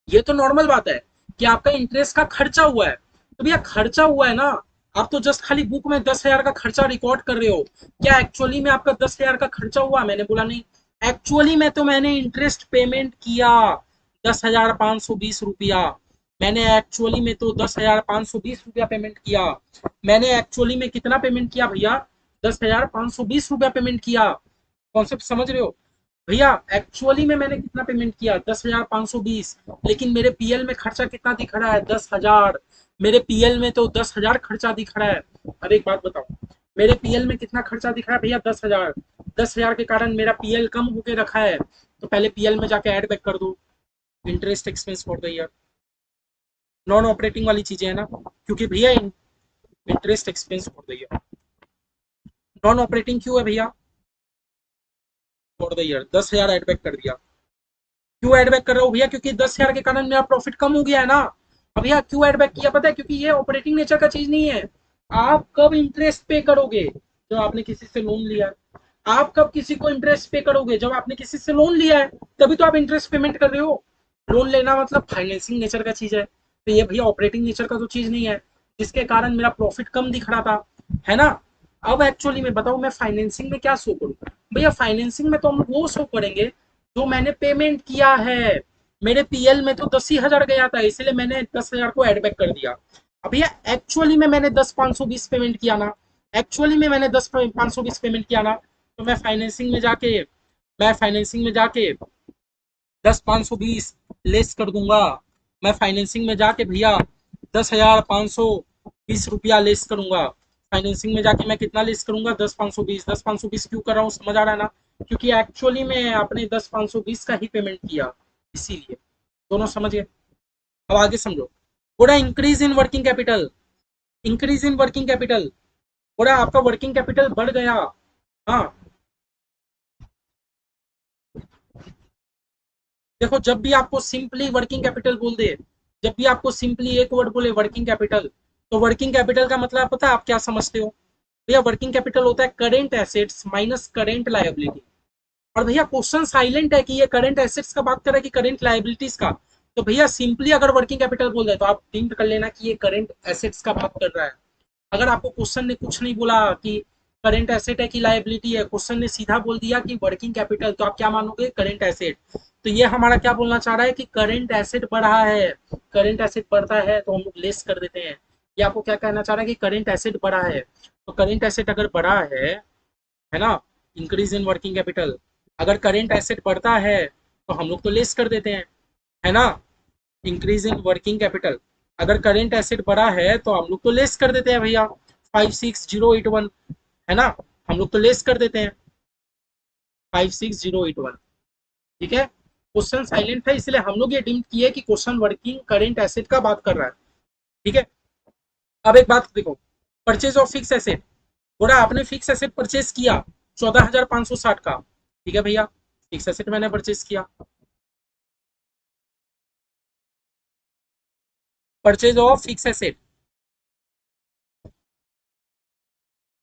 ये तो नॉर्मल बात है कि आपका इंटरेस्ट का खर्चा हुआ है, तो भैया खर्चा हुआ है ना। आप तो जस्ट खाली बुक में 10,000 का खर्चा रिकॉर्ड कर रहे हो। क्या एक्चुअली में आपका 10,000 का खर्चा हुआ? मैंने बोला नहीं। एक्चुअली में तो मैंने इंटरेस्ट पेमेंट किया 10,520 रुपया। मैंने एक्चुअली में तो 10,520 रुपया पेमेंट किया। मैंने एक्चुअली में कितना पेमेंट किया भैया? 10,520 रुपया पेमेंट किया। कॉन्सेप्ट समझ रहे हो? भैया एक्चुअली में मैंने कितना पेमेंट किया? 10,520। लेकिन मेरे पीएल में खर्चा कितना दिख रहा है? 10,000। मेरे पीएल में तो 10,000 खर्चा दिख रहा है। अब एक बात बताओ, मेरे पीएल में कितना खर्चा दिख रहा है भैया? 10,000। 10,000 के कारण मेरा पीएल कम होके रखा है, तो पहले पीएल में जाके ऐड बैक कर दो interest expense for the year. Non operating वाली चीजें है ना, क्योंकि भैया interest expense for the year non operating क्यों है भैया? For the year 10,000 add back कर दिया। क्यों ऐड बैक कर रहा हूँ भैया? क्योंकि 10,000 के कारण मेरा प्रॉफिट कम हो गया है ना। अब भैया क्यों ऐड बैक किया पता है? क्योंकि ये ऑपरेटिंग नेचर का चीज नहीं है। आप कब इंटरेस्ट पे करोगे? जब आपने किसी से लोन लिया है। आप कब किसी को इंटरेस्ट पे करोगे? जब आपने किसी से लोन लिया है, तभी तो आप इंटरेस्ट पेमेंट कर रहे हो। लोन लेना मतलब फाइनेंसिंग नेचर का चीज है, तो ये भैया ऑपरेटिंग नेचर का तो चीज नहीं है, जिसके कारण मेरा प्रॉफिट कम दिख रहा था, है ना। अब एक्चुअली में बताओ मैं फाइनेंसिंग में क्या शो करूँ? भैया फाइनेंसिंग में तो हम वो शो करेंगे जो मैंने पेमेंट किया है। मेरे पीएल में तो 10,000 गया था, इसलिए मैंने 10,000 को एड बैक कर दिया। अब भैया एक्चुअली में मैंने 10,520 पेमेंट किया ना, एक्चुअली में मैंने 10,520 पेमेंट किया ना, तो मैं फाइनेंसिंग में जाके 10,520 लेस कर दूंगा। मैं फाइनेंसिंग में जाके भैया 10,520 रुपया लेस करूंगा। फाइनेंसिंग में जाके मैं कितना लेस करूंगा? 10,520। 10,520 क्यों कर रहा हूँ समझ आ रहा है ना? क्योंकि एक्चुअली में आपने 10,520 का ही पेमेंट किया, इसीलिए। दोनों समझ गए? अब आगे समझो। बोला increase in working capital. Increase in working capital बोला आपका वर्किंग कैपिटल बढ़ गया। हाँ, देखो जब भी आपको सिंपली वर्किंग कैपिटल बोल दे, जब भी आपको सिंपली एक वर्ड बोले वर्किंग कैपिटल, तो वर्किंग कैपिटल का मतलब पता है आप क्या समझते हो? भैया वर्किंग कैपिटल होता है current assets minus current liability. और भैया क्वेश्चन साइलेंट है कि ये करंट एसेट्स का बात कर रहा है कि करंट लायबिलिटीज का। तो भैया सिंपली अगर वर्किंग कैपिटल बोल दे तो आप थिंक कर लेना कि ये करंट एसेट्स का बात कर रहा है। अगर आपको क्वेश्चन ने कुछ नहीं बोला कि करंट एसेट है कि लायबिलिटी है, क्वेश्चन ने सीधा बोल दिया कि वर्किंग कैपिटल, तो आप क्या मानोगे? Current asset. तो ये हमारा क्या बोलना चाह रहा है कि करंट एसेट बढ़ा है। करंट एसेट बढ़ता है तो हम लोग लेस कर देते हैं। ये आपको क्या कहना चाह रहा है कि करंट एसेट बढ़ा है। तो करंट एसेट अगर बढ़ा है ना, इंक्रीज इन वर्किंग कैपिटल, अगर करंट एसेट बढ़ता है तो हम लोग तो लेस कर देते हैं, है ना। इंक्रीज इन वर्किंग कैपिटल, अगर करंट एसेट बढ़ा है तो हम लोग तो लेस कर देते हैं भैया। 56081, है ना, हम लोग तो लेस कर देते हैं 56081। ठीक है, क्वेश्चन साइलेंट है इसलिए हम लोग ये डिम किए कि क्वेश्चन वर्किंग करंट एसेट का बात कर रहा है। ठीक है, अब एक बात देखो, परचेज ऑफ फिक्स एसेट। बोला आपने फिक्स एसेट परचेज किया 14,560 का। ठीक है भैया, फिक्स एसेट मैंने परचेज किया। परचेज ऑफ फिक्स एसेट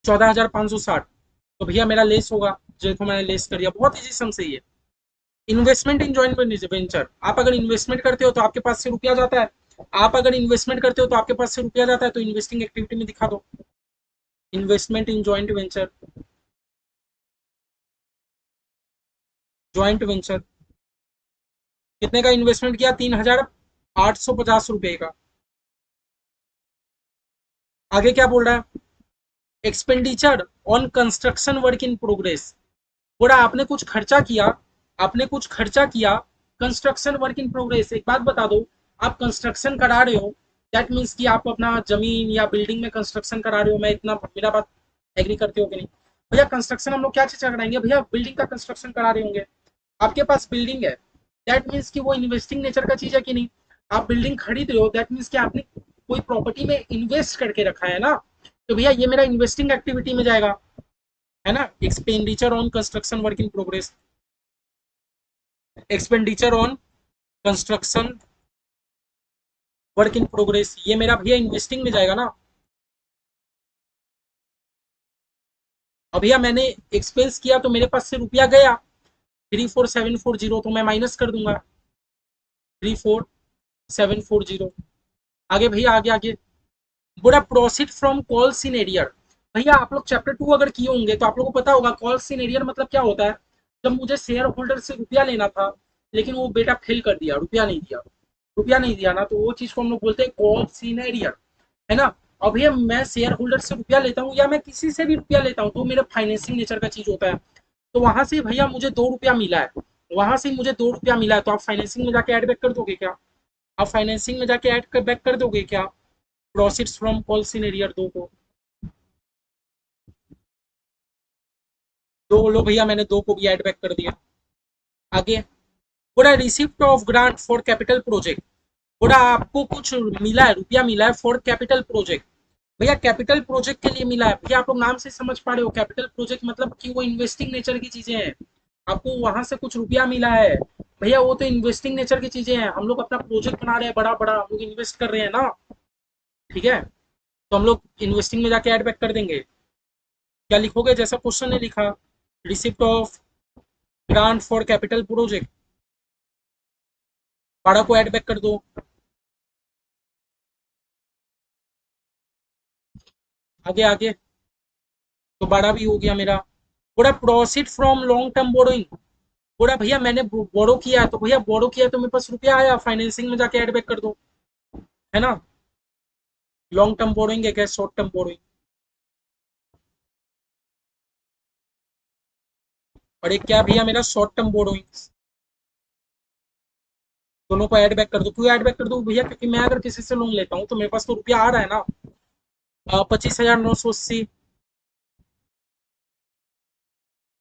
14,560, तो भैया मेरा लेस होगा। देखो मैंने लेस कर दिया, बहुत इजी सम से ये। इन्वेस्टमेंट इन जॉइंट वेंचर, आप अगर इन्वेस्टमेंट करते हो तो आपके पास से रुपया जाता है। आप अगर इन्वेस्टमेंट करते हो तो आपके पास से रुपया जाता है, तो इन्वेस्टिंग एक्टिविटी में दिखा दो। Investment in joint venture, joint venture कितने का इन्वेस्टमेंट किया? 3,850 रुपए का। आगे क्या बोल रहा है? Expenditure on construction work in progress. बोला आपने कुछ खर्चा किया, आपने कुछ खर्चा किया, कंस्ट्रक्शन वर्क इन प्रोग्रेस। एक बात बता दो, आप कंस्ट्रक्शन करा रहे हो, दैट मीन्स कि आप अपना जमीन या बिल्डिंग में कंस्ट्रक्शन करा रहे हो। मैं इतना, मेरा बात एग्री करते हो कि नहीं? भैया कंस्ट्रक्शन हम लोग क्या चीज कराएंगे भैया, बिल्डिंग का कंस्ट्रक्शन करा रहे होंगे। आपके पास बिल्डिंग है, दैट मीन्स कि वो इन्वेस्टिंग नेचर का चीज है कि नहीं? आप बिल्डिंग खरीद रहे हो, दैट मीन्स कि आपने कोई प्रॉपर्टी में इन्वेस्ट करके रखा है ना, तो भैया ये मेरा इन्वेस्टिंग एक्टिविटी में जाएगा, है ना। Expenditure on construction work in progress, expenditure on construction work in progress, ये मेरा भैया इन्वेस्टिंग में जाएगा ना। अब भैया मैंने एक्सपेंस किया तो मेरे पास से रुपया गया, 34740, तो मैं माइनस कर दूंगा 34740। आगे भैया, आगे आगे बोला proceed from calls in arrear. भैया आप लोग चैप्टर 2 अगर किए होंगे तो आप लोगों को पता होगा कॉल्स इन एरियर मतलब क्या होता है। जब मुझे शेयर होल्डर से रुपया लेना था, लेकिन वो बेटा फेल कर दिया, रुपया नहीं दिया, रुपया नहीं दिया ना, तो वो चीज को हम लोग बोलते हैं कॉल्स इन एरियर, है ना। अब भैया मैं शेयर होल्डर से रुपया लेता हूँ या मैं किसी से भी रुपया लेता हूँ, तो मेरा फाइनेंसिंग नेचर का चीज होता है। तो वहां से भैया मुझे 2 रुपया मिला है, वहां से मुझे 2 रुपया मिला है, तो आप फाइनेंसिंग में जाके ऐड बैक कर दोगे क्या? आप फाइनेंसिंग में जाके ऐड बैक कर दोगे क्या proceeds from calls in arrear 2 को? दो लो भैया, मैंने 2 को भी ऐड बैक कर दिया। आगे बोला receipt of grant for capital project. बोला आपको कुछ मिला है, रुपया मिला है फॉर कैपिटल प्रोजेक्ट। भैया कैपिटल प्रोजेक्ट के लिए मिला है, भैया आप लोग नाम से समझ पा रहे हो, कैपिटल प्रोजेक्ट मतलब कि वो इन्वेस्टिंग नेचर की चीजें हैं। आपको वहां से कुछ रुपया मिला है, भैया वो तो इन्वेस्टिंग नेचर की चीजें हैं। हम लोग अपना प्रोजेक्ट बना रहे हैं बड़ा बड़ा, हम लोग इन्वेस्ट कर रहे हैं ना, ठीक है। तो हम लोग इन्वेस्टिंग में जाके ऐड बैक कर देंगे। क्या लिखोगे जैसा क्वेश्चन ने लिखा, receipt of grant for capital project, 12 को ऐड बैक कर दो। आगे आगे, तो 12 भी हो गया मेरा। बोला proceed from long term borrowing. बोला भैया मैंने बोरो किया है, तो भैया बोरो किया है तो मेरे पास रुपया आया, फाइनेंसिंग में जाके ऐड बैक कर दो, है ना। लॉन्ग टर्म बोरोइंग है क्या शॉर्ट टर्म बोरोइंग? और एक क्या भैया मेरा शॉर्ट टर्म बोरोइंग, दोनों को ऐड बैक कर दो। क्यों ऐड बैक कर दो भैया? क्योंकि मैं अगर किसी से लोन लेता हूँ तो मेरे पास तो रुपया आ रहा है ना। 25,980।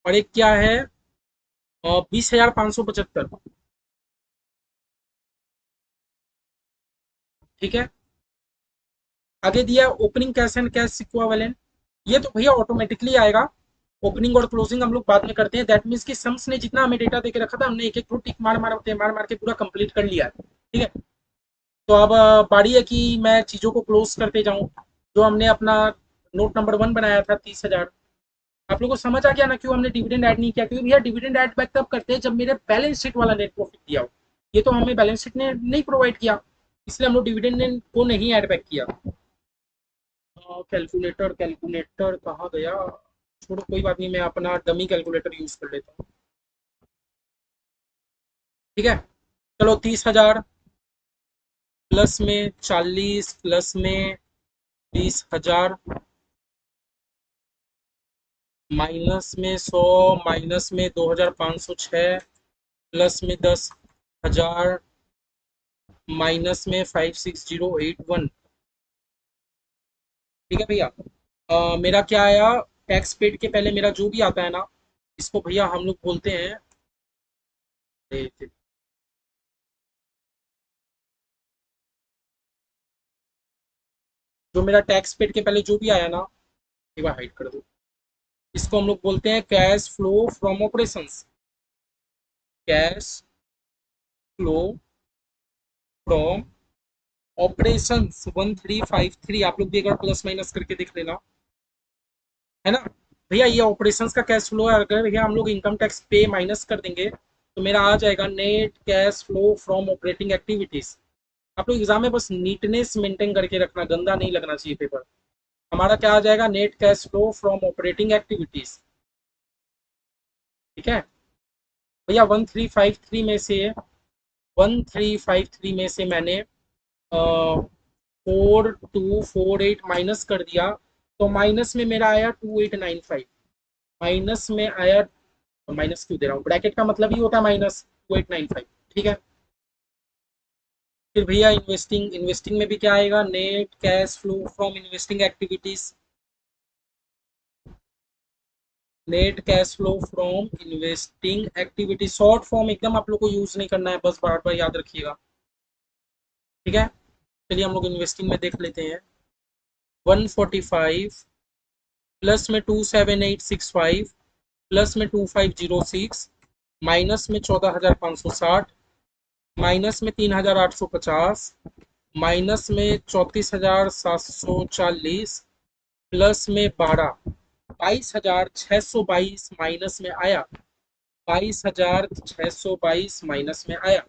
और एक क्या है, 20,575। ठीक है। आगे दिया opening cash and cash equivalent. ये तो भैया ऑटोमेटिकली आएगा, ओपनिंग और क्लोजिंग हम लोग बाद में करते हैं। दैट मीन्स कि सम्स ने जितना हमें डेटा देके रखा था, हमने एक एक टिक मार मार मार मार के पूरा कंप्लीट कर लिया है, ठीक है। तो अब बारी है कि मैं चीज़ों को क्लोज करते जाऊं। जो हमने अपना नोट नंबर 1 बनाया था 30,000, आप लोगों को समझ आ गया ना क्यों हमने डिविडेंड ऐड नहीं किया? क्योंकि भैया डिविडेंड ऐड बैक तब करते हैं जब मेरे बैलेंस शीट वाला नेट प्रॉफिट दिया हो। ये तो हमें बैलेंस शीट ने नहीं प्रोवाइड किया, इसलिए हम लोग डिविडेंड को नहीं ऐड बैक किया। कैलकुलेटर, कैलकुलेटर कहाँ गया? छोड़ो कोई बात नहीं, मैं अपना डमी कैलकुलेटर यूज कर लेता हूँ, ठीक है। चलो 30,000 प्लस में 40 प्लस में 20,000 माइनस में 100 माइनस में 2,506 प्लस में 10,000 माइनस में 56081। ठीक है भैया। मेरा क्या आया, टैक्स पेड के पहले मेरा जो भी आता है ना, इसको भैया हम लोग बोलते हैं, जो मेरा टैक्स पेड के पहले जो भी आया ना, एक बार हाइड कर दो, इसको हम लोग बोलते हैं cash flow from operations. Cash flow from operations 1353। आप लोग भी एक बार प्लस माइनस करके देख लेना, है ना। भैया ये ऑपरेशंस का कैश फ्लो है, अगर भैया हम लोग इनकम टैक्स पे माइनस कर देंगे तो मेरा आ जाएगा net cash flow from operating activities. आप लोग एग्जाम में बस नीटनेस मेंटेन करके रखना, गंदा नहीं लगना चाहिए पेपर। हमारा क्या आ जाएगा, net cash flow from operating activities, ठीक है भैया। 1353 में से 1353 में से मैंने 4248 माइनस कर दिया, तो माइनस में मेरा आया 2895, माइनस में आया और माइनस क्यों दे रहा हूँ, ब्रैकेट का मतलब ही होता है -2895। ठीक है। फिर भैया इन्वेस्टिंग, इन्वेस्टिंग में भी क्या आएगा, net cash flow from investing activities, net cash flow from investing activity, short form एकदम आप लोग को यूज नहीं करना है, बस बार बार याद रखिएगा। ठीक है। चलिए हम लोग इन्वेस्टिंग में देख लेते हैं। 145 प्लस में 27865 प्लस में 2506 माइनस में 14560 माइनस में 3850 माइनस में 34740 प्लस में 22,622 माइनस में आया, 22,622 माइनस में आया।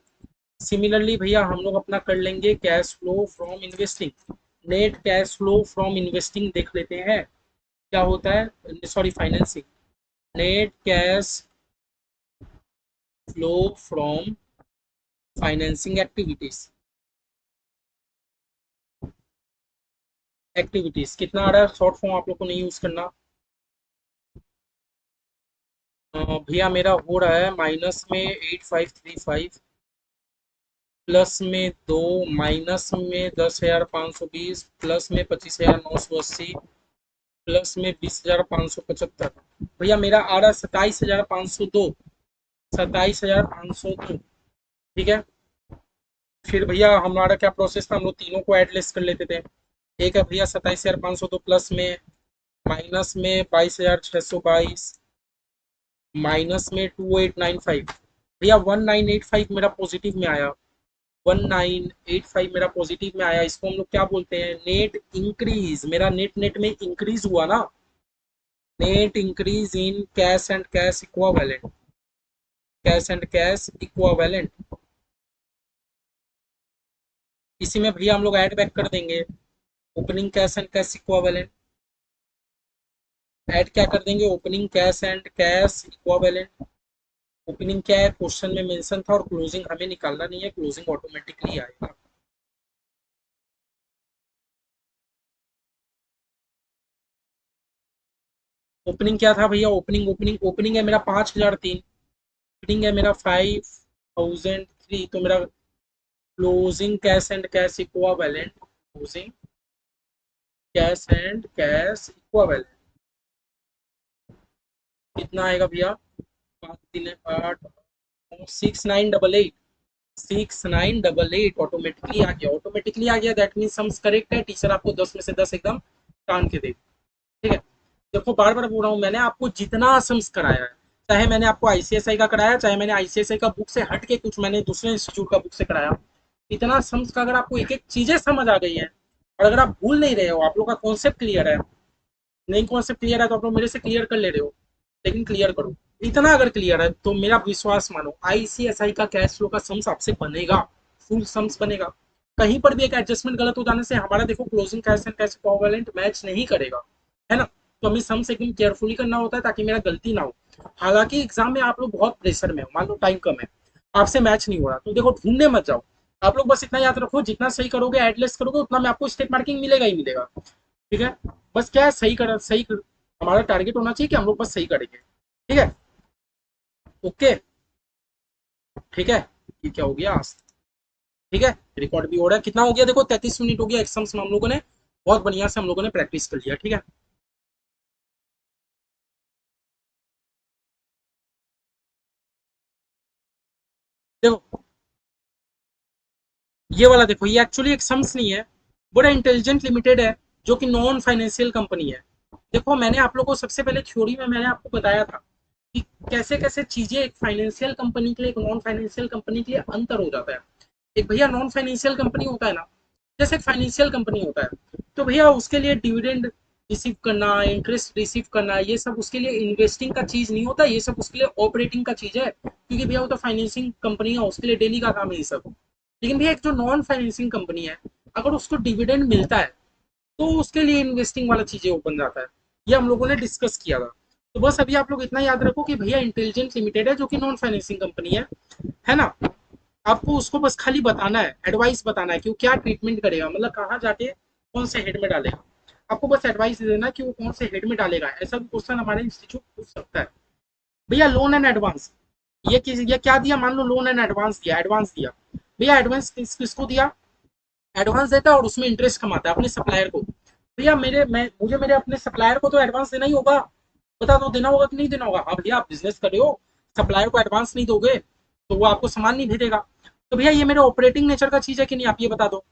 सिमिलरली भैया हम लोग अपना कर लेंगे cash flow from investing, net cash flow from investing देख लेते हैं क्या होता है, sorry financing, net cash flow from financing activities, activities कितना आ रहा है, शॉर्ट फॉर्म आप लोग को नहीं यूज करना। भैया मेरा हो रहा है माइनस में 8535 प्लस में 2 माइनस में 10,520 प्लस में 25,980 प्लस में 20,575। भैया मेरा आ रहा है 27,502, 27,502। ठीक है। फिर भैया हमारा क्या प्रोसेस था, हम लोग तीनों को एडलेस कर लेते थे। एक है भैया 27,502 प्लस में माइनस में 22,622 माइनस में 2895। भैया 1985 मेरा पॉजिटिव में आया, 1985 मेरा पॉजिटिव में आया। इसको हम लोग क्या बोलते हैं, नेट इंक्रीज, मेरा नेट नेट में इंक्रीज हुआ ना, net increase in cash and cash equivalent, cash and cash equivalent. इसी में भैया हम लोग ऐड बैक कर देंगे opening cash and cash equivalent, add क्या कर देंगे, opening cash and cash equivalent. Opening क्या है क्वेश्चन में मेंशन था, और क्लोजिंग हमें निकालना नहीं है, क्लोजिंग ऑटोमेटिकली आएगा। ओपनिंग क्या था भैया, ओपनिंग ओपनिंग ओपनिंग है मेरा 5,003, ओपनिंग है मेरा 5,003, तो मेरा closing cash and cash equivalent, closing cash and cash equivalent कितना आएगा भैया, 5 3 8 6988, 6988 ऑटोमेटिकली आ गया, ऑटोमेटिकली आ गया, दैट मीन सम्स करेक्ट है, टीचर आपको 10 में से 10 एकदम टान के दे। ठीक है। देखो बार बार बोल रहा हूँ, मैंने आपको जितना सम्स कराया है, चाहे मैंने आपको आईसीएसआई का कराया, चाहे मैंने आईसीएसआई का बुक से हट के कुछ मैंने दूसरे इंस्टीट्यूट का बुक से कराया, इतना सम्स का अगर आपको एक एक चीजें समझ आ गई है, और अगर आप भूल नहीं रहे हो, आप लोग का कॉन्सेप्ट क्लियर है, नहीं कॉन्सेप्ट क्लियर है तो आप लोग मेरे से क्लियर कर ले रहे हो, लेकिन क्लियर करो। इतना अगर क्लियर है तो मेरा विश्वास मानो, आईसीएसआई का कैश फ्लो का सम्स आपसे बनेगा, फुल सम्स बनेगा। कहीं पर भी एक एडजस्टमेंट गलत हो जाने से हमारा देखो closing cash and cash equivalent match नहीं करेगा, है ना। तो हमें सम्स एकदम केयरफुली करना होता है ताकि मेरा गलती ना हो। हालांकि एग्जाम में आप लोग बहुत प्रेशर में हो, मान लो टाइम कम है, आपसे मैच नहीं हो रहा, तो देखो ढूंढने मत जाओ, आप लोग बस इतना याद रखो, जितना सही करोगे एडलेस करोगे उतना में आपको स्टेप मार्किंग मिलेगा ही मिलेगा। ठीक है। बस क्या है, हमारा टारगेट होना चाहिए कि हम लोग बस सही करेंगे। ठीक है। ओके। ठीक है। ये क्या हो गया आज, ठीक है, रिकॉर्ड भी हो रहा है, कितना हो गया देखो 33 मिनट हो गया, एग्जाम्स में हम लोगों ने बहुत बढ़िया से हम लोगों ने प्रैक्टिस कर लिया। ठीक है। देखो ये वाला देखो, ये एक्चुअली एक सम्स नहीं है, बड़ा इंटेलिजेंट लिमिटेड है, जो कि नॉन फाइनेंशियल कंपनी है। देखो मैंने आप लोगों को सबसे पहले थ्योरी में मैंने आपको बताया था कि कैसे कैसे चीजें एक फाइनेंशियल कंपनी के लिए, एक नॉन फाइनेंशियल कंपनी के लिए अंतर हो जाता है। एक भैया नॉन फाइनेंशियल कंपनी होता है ना, जैसे एक फाइनेंशियल कंपनी होता है, तो भैया उसके लिए डिविडेंड रिसीव करना, इंटरेस्ट रिसीव करना, ये सब उसके लिए इन्वेस्टिंग का चीज नहीं होता, ये सब उसके लिए ऑपरेटिंग का चीज है, क्योंकि भैया वो तो फाइनेंसिंग कंपनी है, उसके लिए डेली का काम है ये सब। लेकिन भैया एक जो नॉन फाइनेंसिंग कंपनी है, अगर उसको डिविडेंड मिलता है तो उसके लिए इन्वेस्टिंग वाला चीजें ओपन जाता है, ये हम लोगों ने डिस्कस किया था। तो बस अभी आप लोग इतना याद रखो कि भैया इंटेलिजेंट लिमिटेड है, जो कि नॉन फाइनेंसिंग कंपनी है ना। आपको उसको बस खाली बताना है, एडवाइस बताना है कि वो क्या ट्रीटमेंट करेगा, मतलब कहाँ जाके कौन से हेड में डालेगा। आपको बस एडवाइस देना कि वो कौन से हेड में डालेगा, ऐसा भी क्वेश्चन हमारे इंस्टीट्यूट पूछ सकता है। भैया लोन एंड एडवांस, ये क्या दिया, मान लो लोन एंड एडवांस दिया, एडवांस दिया। भैया एडवांस किसको दिया, एडवांस देता है और उसमें इंटरेस्ट कमाता है अपने सप्लायर को। भैया मुझे मेरे अपने सप्लायर को तो एडवांस देना ही होगा, बता दो देना होगा कि नहीं देना होगा। हाँ भैया आप बिजनेस कर रहे हो, सप्लायर को एडवांस नहीं दोगे तो वो आपको सामान नहीं भेजेगा। तो भैया ये मेरे ऑपरेटिंग नेचर का चीज है कि नहीं, आप ये बता दो,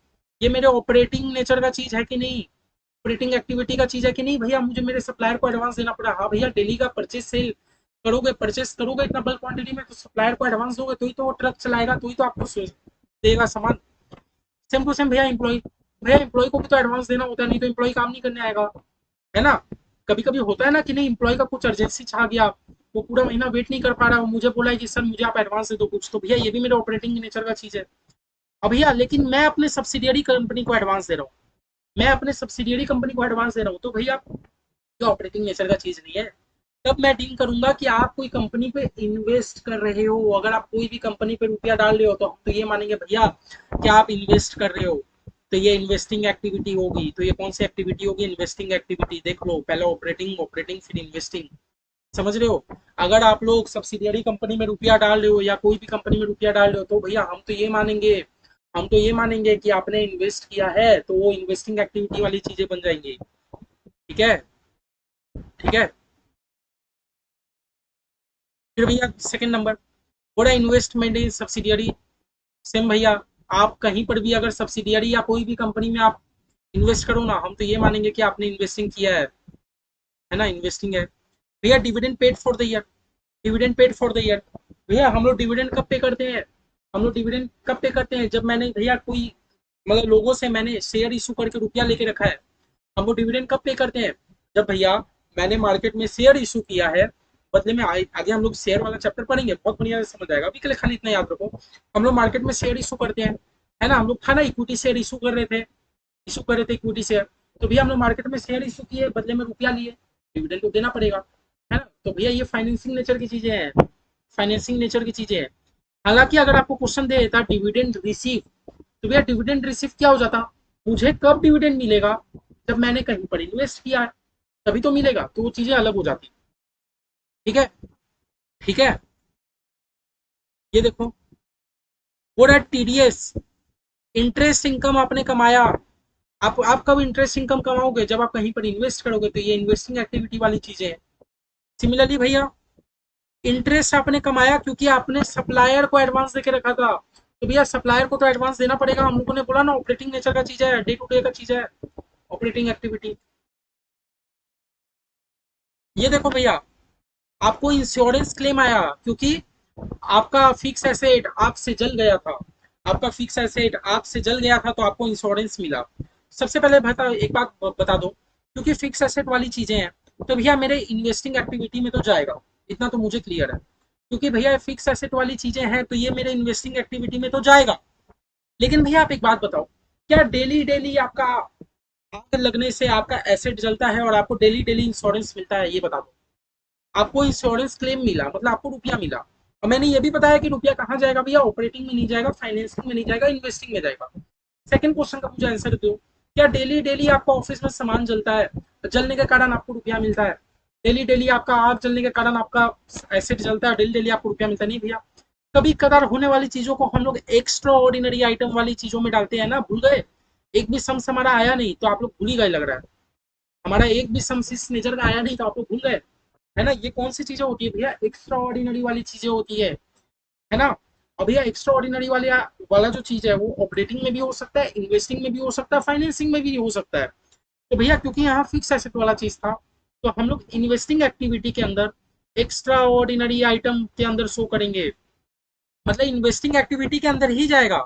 ये मेरे ऑपरेटिंग नेचर का चीज है कि नहीं, ऑपरेटिंग एक्टिविटी का चीज है कि नहीं। भैया मुझे मेरे सप्लायर को एडवांस देना पड़ा, हाँ भैया डेली का परचेज सेल करोगे, परचेस करोगे इतना बल्क क्वांटिटी में, तो सप्लायर को एडवांस दोगे तो ही तो वो ट्रक चलाएगा, तो ही तो आपको देगा सामान। सेम टू सेम भैया एम्प्लॉय, भैया एम्प्लॉय को भी तो एडवांस देना होता है, नहीं तो एम्प्लॉय काम नहीं करने आएगा, है ना। कभी कभी होता है ना कि नहीं, एम्प्लॉय का कुछ अर्जेंसी छा गया, वो पूरा महीना वेट नहीं कर पा रहा, मुझे बोला है कि सर मुझे आप एडवांस दे दो कुछ, तो भैया ये भी मेरे ऑपरेटिंग नेचर का चीज है। अब भैया लेकिन मैं अपने सब्सिडियरी कंपनी को एडवांस दे रहा हूँ, मैं अपने सब्सिडियरी कंपनी को एडवांस दे रहा हूँ, तो भैया ये ऑपरेटिंग नेचर का चीज नहीं है। तब मैं डील करूंगा कि आप कोई कंपनी पे इन्वेस्ट कर रहे हो, अगर आप कोई भी कंपनी पे रुपया डाल रहे हो तो हम तो ये मानेंगे भैया कि आप इन्वेस्ट कर रहे हो, तो ये इन्वेस्टिंग एक्टिविटी होगी। तो ये कौन सी एक्टिविटी होगी, इन्वेस्टिंग एक्टिविटी। देख लो पहले ऑपरेटिंग, ऑपरेटिंग फिर इन्वेस्टिंग, समझ रहे हो। अगर आप लोग सब्सिडियरी कंपनी में रुपया डाल रहे हो या कोई भी कंपनी में रुपया डाल रहे हो तो भैया हम तो ये मानेंगे कि आपने इन्वेस्ट किया है, तो वो इन्वेस्टिंग एक्टिविटी वाली चीजें बन जाएंगी। ठीक है, ठीक है। फिर भैया सेकंड नंबर, बड़ा इन्वेस्टमेंट इन सब्सिडियरी। सेम भैया, आप कहीं पर भी अगर सब्सिडियरी या कोई भी कंपनी में आप इन्वेस्ट करो ना, हम तो ये मानेंगे कि आपने इन्वेस्टिंग किया है ना, इन्वेस्टिंग है। भैया dividend paid for the year, dividend paid for the year. भैया हम लोग डिविडेंड कब पे करते हैं, हम लोग डिविडेंड कब पे करते हैं, जब मैंने भैया कोई मतलब लोगों से मैंने शेयर इशू करके रुपया लेके रखा है। हम लोग डिविडेंड कब पे करते हैं, जब भैया मैंने मार्केट में शेयर इशू किया है, बदले में आगे हम लोग शेयर वाला चैप्टर पढ़ेंगे, बहुत बढ़िया से समझ आएगा, अभी के लिए खाली इतना याद रखो। हम लोग मार्केट में शेयर इशू करते हैं, है ना, हम लोग था ना इक्विटी शेयर इशू कर रहे थे, इशू कर रहे थे इक्विटी शेयर। तो भैया हम लोग मार्केट में शेयर इशू किए, बदले में रुपया लिए, डिविडेंड तो देना पड़ेगा, है ना। तो भैया ये फाइनेंसिंग नेचर की चीजें हैं, फाइनेंसिंग नेचर की चीजें हैं। हालांकि अगर आपको क्वेश्चन दे देता डिविडेंड रिसीव, तो भैया डिविडेंड रिसीव क्या हो जाता, मुझे कब डिविडेंड मिलेगा, जब मैंने कहीं पर इन्वेस्ट किया है तभी तो मिलेगा, तो वो चीजें अलग हो जाती। ठीक है, ठीक है। ये देखो, वो रहा टीडीएस, इंटरेस्ट इनकम आपने कमाया। आप कब इंटरेस्ट इनकम कमाओगे, जब आप कहीं पर इन्वेस्ट करोगे, तो ये इन्वेस्टिंग एक्टिविटी वाली चीजें हैं। सिमिलरली भैया इंटरेस्ट आपने कमाया क्योंकि आपने सप्लायर को एडवांस देके रखा था, तो भैया सप्लायर को तो एडवांस देना पड़ेगा, हम लोगों ने बोला ना ऑपरेटिंग नेचर का चीज है, डे टू डे का चीज है, ऑपरेटिंग एक्टिविटी। ये देखो भैया, आपको इंश्योरेंस क्लेम आया क्योंकि आपका फिक्स एसेट आग से जल गया था, आपका फिक्स एसेट आग से जल गया था तो आपको इंश्योरेंस मिला। सबसे पहले बता, एक बात बता दो, क्योंकि फिक्स एसेट वाली चीजें हैं तो भैया मेरे इन्वेस्टिंग एक्टिविटी में तो जाएगा, इतना तो मुझे क्लियर है। क्योंकि भैया फिक्स एसेट वाली चीजें हैं तो ये मेरे इन्वेस्टिंग एक्टिविटी में तो जाएगा। लेकिन भैया आप एक बात बताओ, क्या डेली डेली आपका आग लगने से आपका एसेट जलता है और आपको डेली डेली इंश्योरेंस मिलता है, ये बता दो। आपको इंश्योरेंस क्लेम मिला मतलब आपको रुपया मिला, और मैंने ये भी बताया कि रुपया कहाँ जाएगा भैया, ऑपरेटिंग में नहीं जाएगा, फाइनेंसिंग में नहीं जाएगा, इन्वेस्टिंग में जाएगा। सेकंड क्वेश्चन का मुझे आंसर दो, क्या डेली डेली आपका ऑफिस में सामान जलता है, जलने के कारण आपको रुपया मिलता है, डेली डेली आपका आग जलने के कारण आपका एसेट जलता है, डेली डेली आपको रुपया मिलता है, नहीं भैया। कभी कदार होने वाली चीजों को हम लोग एक्स्ट्रा ऑर्डिनरी आइटम वाली चीजों में डालते हैं ना, भूल गए, एक भी सम्स हमारा आया नहीं तो आप लोग भूल ही गए लग रहा है, हमारा एक भी सम्स इस नेचर का आया नहीं तो आप लोग भूल गए, है ना। ये कौन सी चीजें होती है भैया, एक्स्ट्रा ऑर्डिनरी वाली चीजें होती है ना। अब भैया एक्स्ट्रा ऑर्डिनरी वाले वाला जो चीज है वो ऑपरेटिंग में भी हो सकता है, इन्वेस्टिंग में भी हो सकता है, फाइनेंसिंग में भी हो सकता है। तो भैया क्योंकि यहाँ फिक्स एसेट वाला चीज था, तो हम लोग इन्वेस्टिंग एक्टिविटी के अंदर एक्स्ट्रा ऑर्डिनरी आइटम के अंदर शो करेंगे, मतलब इन्वेस्टिंग एक्टिविटी के अंदर ही जाएगा।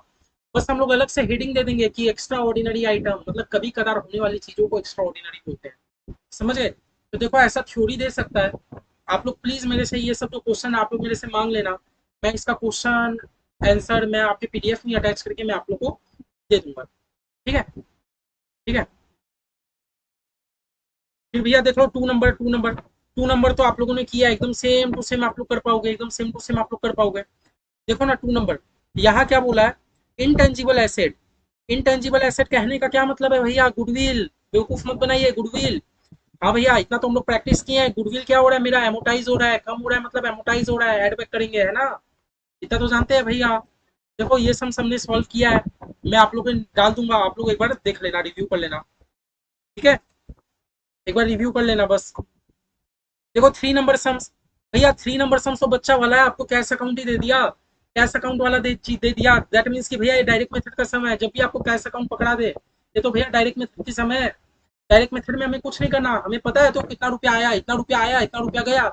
बस हम लोग अलग से हेडिंग दे देंगे कि एक्स्ट्रा ऑर्डिनरी आइटम, मतलब कभी कदार होने वाली चीजों को एक्स्ट्रा ऑर्डिनरी बोलते हैं, समझ गए। तो देखो ऐसा थ्योरी दे सकता है। आप लोग प्लीज मेरे से ये सब जो क्वेश्चन आप लोग मेरे से मांग लेना, मैं इसका क्वेश्चन आंसर मैं आपके पीडीएफ में अटैच करके मैं आप लोग को दे दूंगा। ठीक है, ठीक है। फिर भैया देख लो टू नंबर तो आप लोगों ने किया, एकदम सेम टू सेम आप लोग कर पाओगे, एकदम सेम टू सेम आप लोग कर पाओगे। देखो ना 2 नंबर, यहाँ क्या बोला है, इनटेंजिबल एसेट। इनटेंजिबल एसेट कहने का क्या मतलब है भैया, गुडविल, बेवकूफ मत बनाइए, गुडविल। हाँ भैया, इतना तो हम लोग प्रैक्टिस किए हैं। गुडविल क्या हो रहा है मेरा, एमोटाइज हो रहा है, कम हो रहा है, मतलब एमोटाइज हो रहा है, एड बैक करेंगे, है ना। इतना तो जानते हैं भैया। देखो ये सब हमने सॉल्व किया है, मैं आप लोग को डाल दूंगा, आप लोग एक बार देख लेना, रिव्यू कर लेना। ठीक है, एक बार रिव्यू कर लेना बस। देखो 3 नंबर सम्स, भैया 3 नंबर सम्स तो बच्चा वाला है, आपको कैश अकाउंट ही दे दिया। कैश अकाउंट वाला दे दिया, दैट मीन्स कि भैया ये डायरेक्ट मेथड का सम है। जब भी आपको कैश अकाउंट पकड़ा दे, ये तो भैया डायरेक्ट मेथड की सम है। डायरेक्ट मेथड में हमें कुछ नहीं करना, हमें पता है तो कितना रुपया आया, इतना रुपया आया, इतना रुपया गया।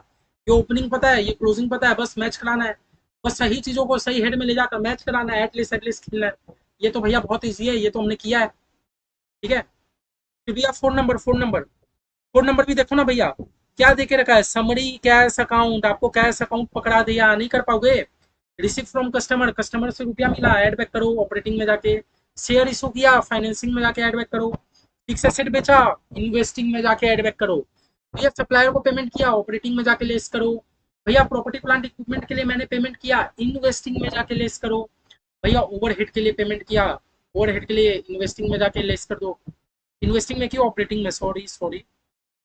ये ओपनिंग पता है, ये क्लोजिंग पता है, बस मैच कराना है। बस सही चीजों को सही हेड में ले जाकर मैच कराना है, एटलीस्ट खेलना है। ये तो भैया बहुत ईजी है, ये तो हमने किया है। ठीक है, फिर भैया 4 नंबर, 4 नंबर, 4 नंबर भी देखो ना भैया, क्या देके रखा है, समरी कैश अकाउंट। आपको कैश अकाउंट पकड़ा दिया, नहीं कर पाओगे। रिसीव फ्रॉम कस्टमर, कस्टमर से रुपया मिला, एड बैक करो ऑपरेटिंग में जाके। शेयर इशू किया, फाइनेंसिंग में जाके एड बैक करो। फिक्स एसेट बेचा, इन्वेस्टिंग में जाके एड बैक करो। भैया सप्लायर को पेमेंट किया, ऑपरेटिंग में जाके लेस करो। भैया प्रॉपर्टी प्लांट इक्विपमेंट के लिए मैंने पेमेंट किया, इन्वेस्टिंग में जाके लेस करो। भैया ओवरहेड के लिए पेमेंट किया, ओवरहेड के लिए इन्वेस्टिंग में जाके लेस कर दो। इन्वेस्टिंग में क्यों, ऑपरेटिंग में, sorry sorry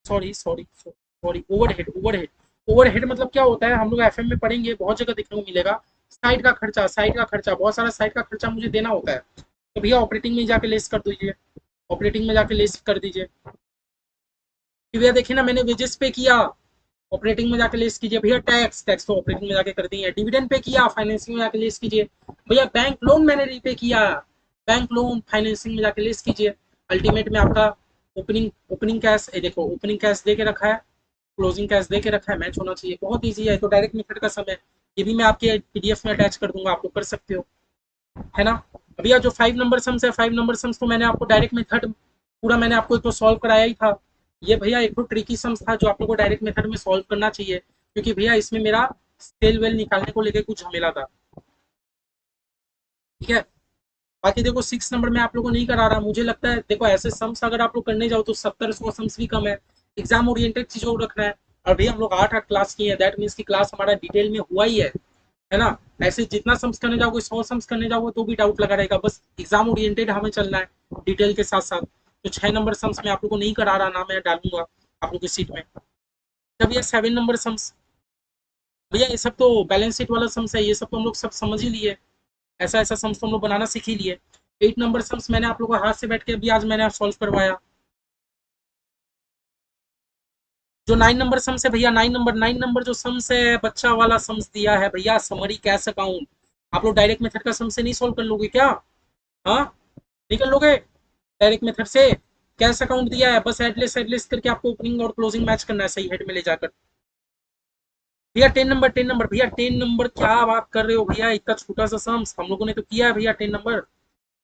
sorry sorry sorry, overhead, overhead. Overhead मतलब क्या होता है, हम लोग एफएम में पढ़ेंगे, बहुत जगह देखने को मिलेगा। साइट का खर्चा, साइट का खर्चा, बहुत सारा साइट का खर्चा मुझे देना होता है, तो भैया ऑपरेटिंग में जाके लेस कर दीजिए, ऑपरेटिंग में जाके लेस कर दीजिए। फिर भैया देखिए ना, मैंने वेजेस पे किया, ऑपरेटिंग में जाके लेस कीजिए। भैया टैक्स, टैक्स तो ऑपरेटिंग में जाके कर दिए। डिविडेंड पे किया, फाइनेंसिंग में जाके लेस कीजिए। भैया बैंक लोन मैंने रीपे किया, बैंक लोन फाइनेंसिंग में जाके लेस कीजिए। अल्टीमेट में आपका ओपनिंग, ओपनिंग कैश, देखो ओपनिंग कैश दे के रखा है, क्लोजिंग कैश दे के रखा है, मैच होना चाहिए। बहुत ईजी है, तो डायरेक्ट मेथड का समय, ये भी मैं आपके पीडीएफ में अटैच कर दूंगा, आप लोग कर सकते हो, है ना। भैया जो 5 नंबर सम्स है, 5 नंबर सम्स तो मैंने आपको डायरेक्ट मेथड पूरा मैंने आपको तो सॉल्व कराया ही था। ये भैया एक तो ट्रिकी सम्स था जो आप लोग को डायरेक्ट मेथड में सॉल्व करना चाहिए, क्योंकि भैया इसमें मेरा सेल वेल निकालने को लेकर कुछ झमेला था। ठीक है, बाकी देखो 6 नंबर में आप लोगों को नहीं करा रहा, मुझे लगता है देखो ऐसे सम्स अगर आप लोग करने जाओ तो 70-100 सम्स भी कम है। एग्जाम ओरिएंटेड चीजों को रखना है। और भैया हम लोग 8-8 क्लास किए हैं, दैट मीन्स की क्लास हमारा डिटेल में हुआ ही है ना। ऐसे जितना सम्स करने जाओगे, 100 सम्स करने जाओगे तो भी डाउट लगा रहेगा, बस एग्जाम ओरिएंटेड हमें चलना है डिटेल के साथ साथ। तो 6 नंबर सम्स में आप लोग को नहीं करा रहा ना, मैं डालूंगा आप लोग की सीट में। तब ये 7 नंबर सम्स, भैया ये सब तो बैलेंस शीट वाला सम्स है, ये सब तो हम लोग सब समझ ही लिए। ऐसा ऐसा सम्स तो हम लोग बनाना सीख ही लिए। 8 नंबर सम्स मैंने आप लोगों को हाथ से बैठ के अभी आज मैंने सॉल्व करवाया। जो 9 नंबर सम्स है भैया, 9 नंबर जो सम्स है, बच्चा वाला सम्स दिया है भैया, समरी कैश अकाउंट। आप लोग डायरेक्ट मेथड का सम से नहीं सॉल्व कर लोगे क्या? हाँ, नहीं कर लोगे डायरेक्ट मेथड से? कैश अकाउंट दिया है, बस एडलेस एडलेस करके आपको ओपनिंग और क्लोजिंग मैच करना है सही हेड में ले जाकर। भैया 10 नंबर, 10 नंबर भैया, 10 नंबर क्या बात कर रहे हो भैया, इतना छोटा सा सम्स हम लोगों ने तो किया है भैया 10 नंबर।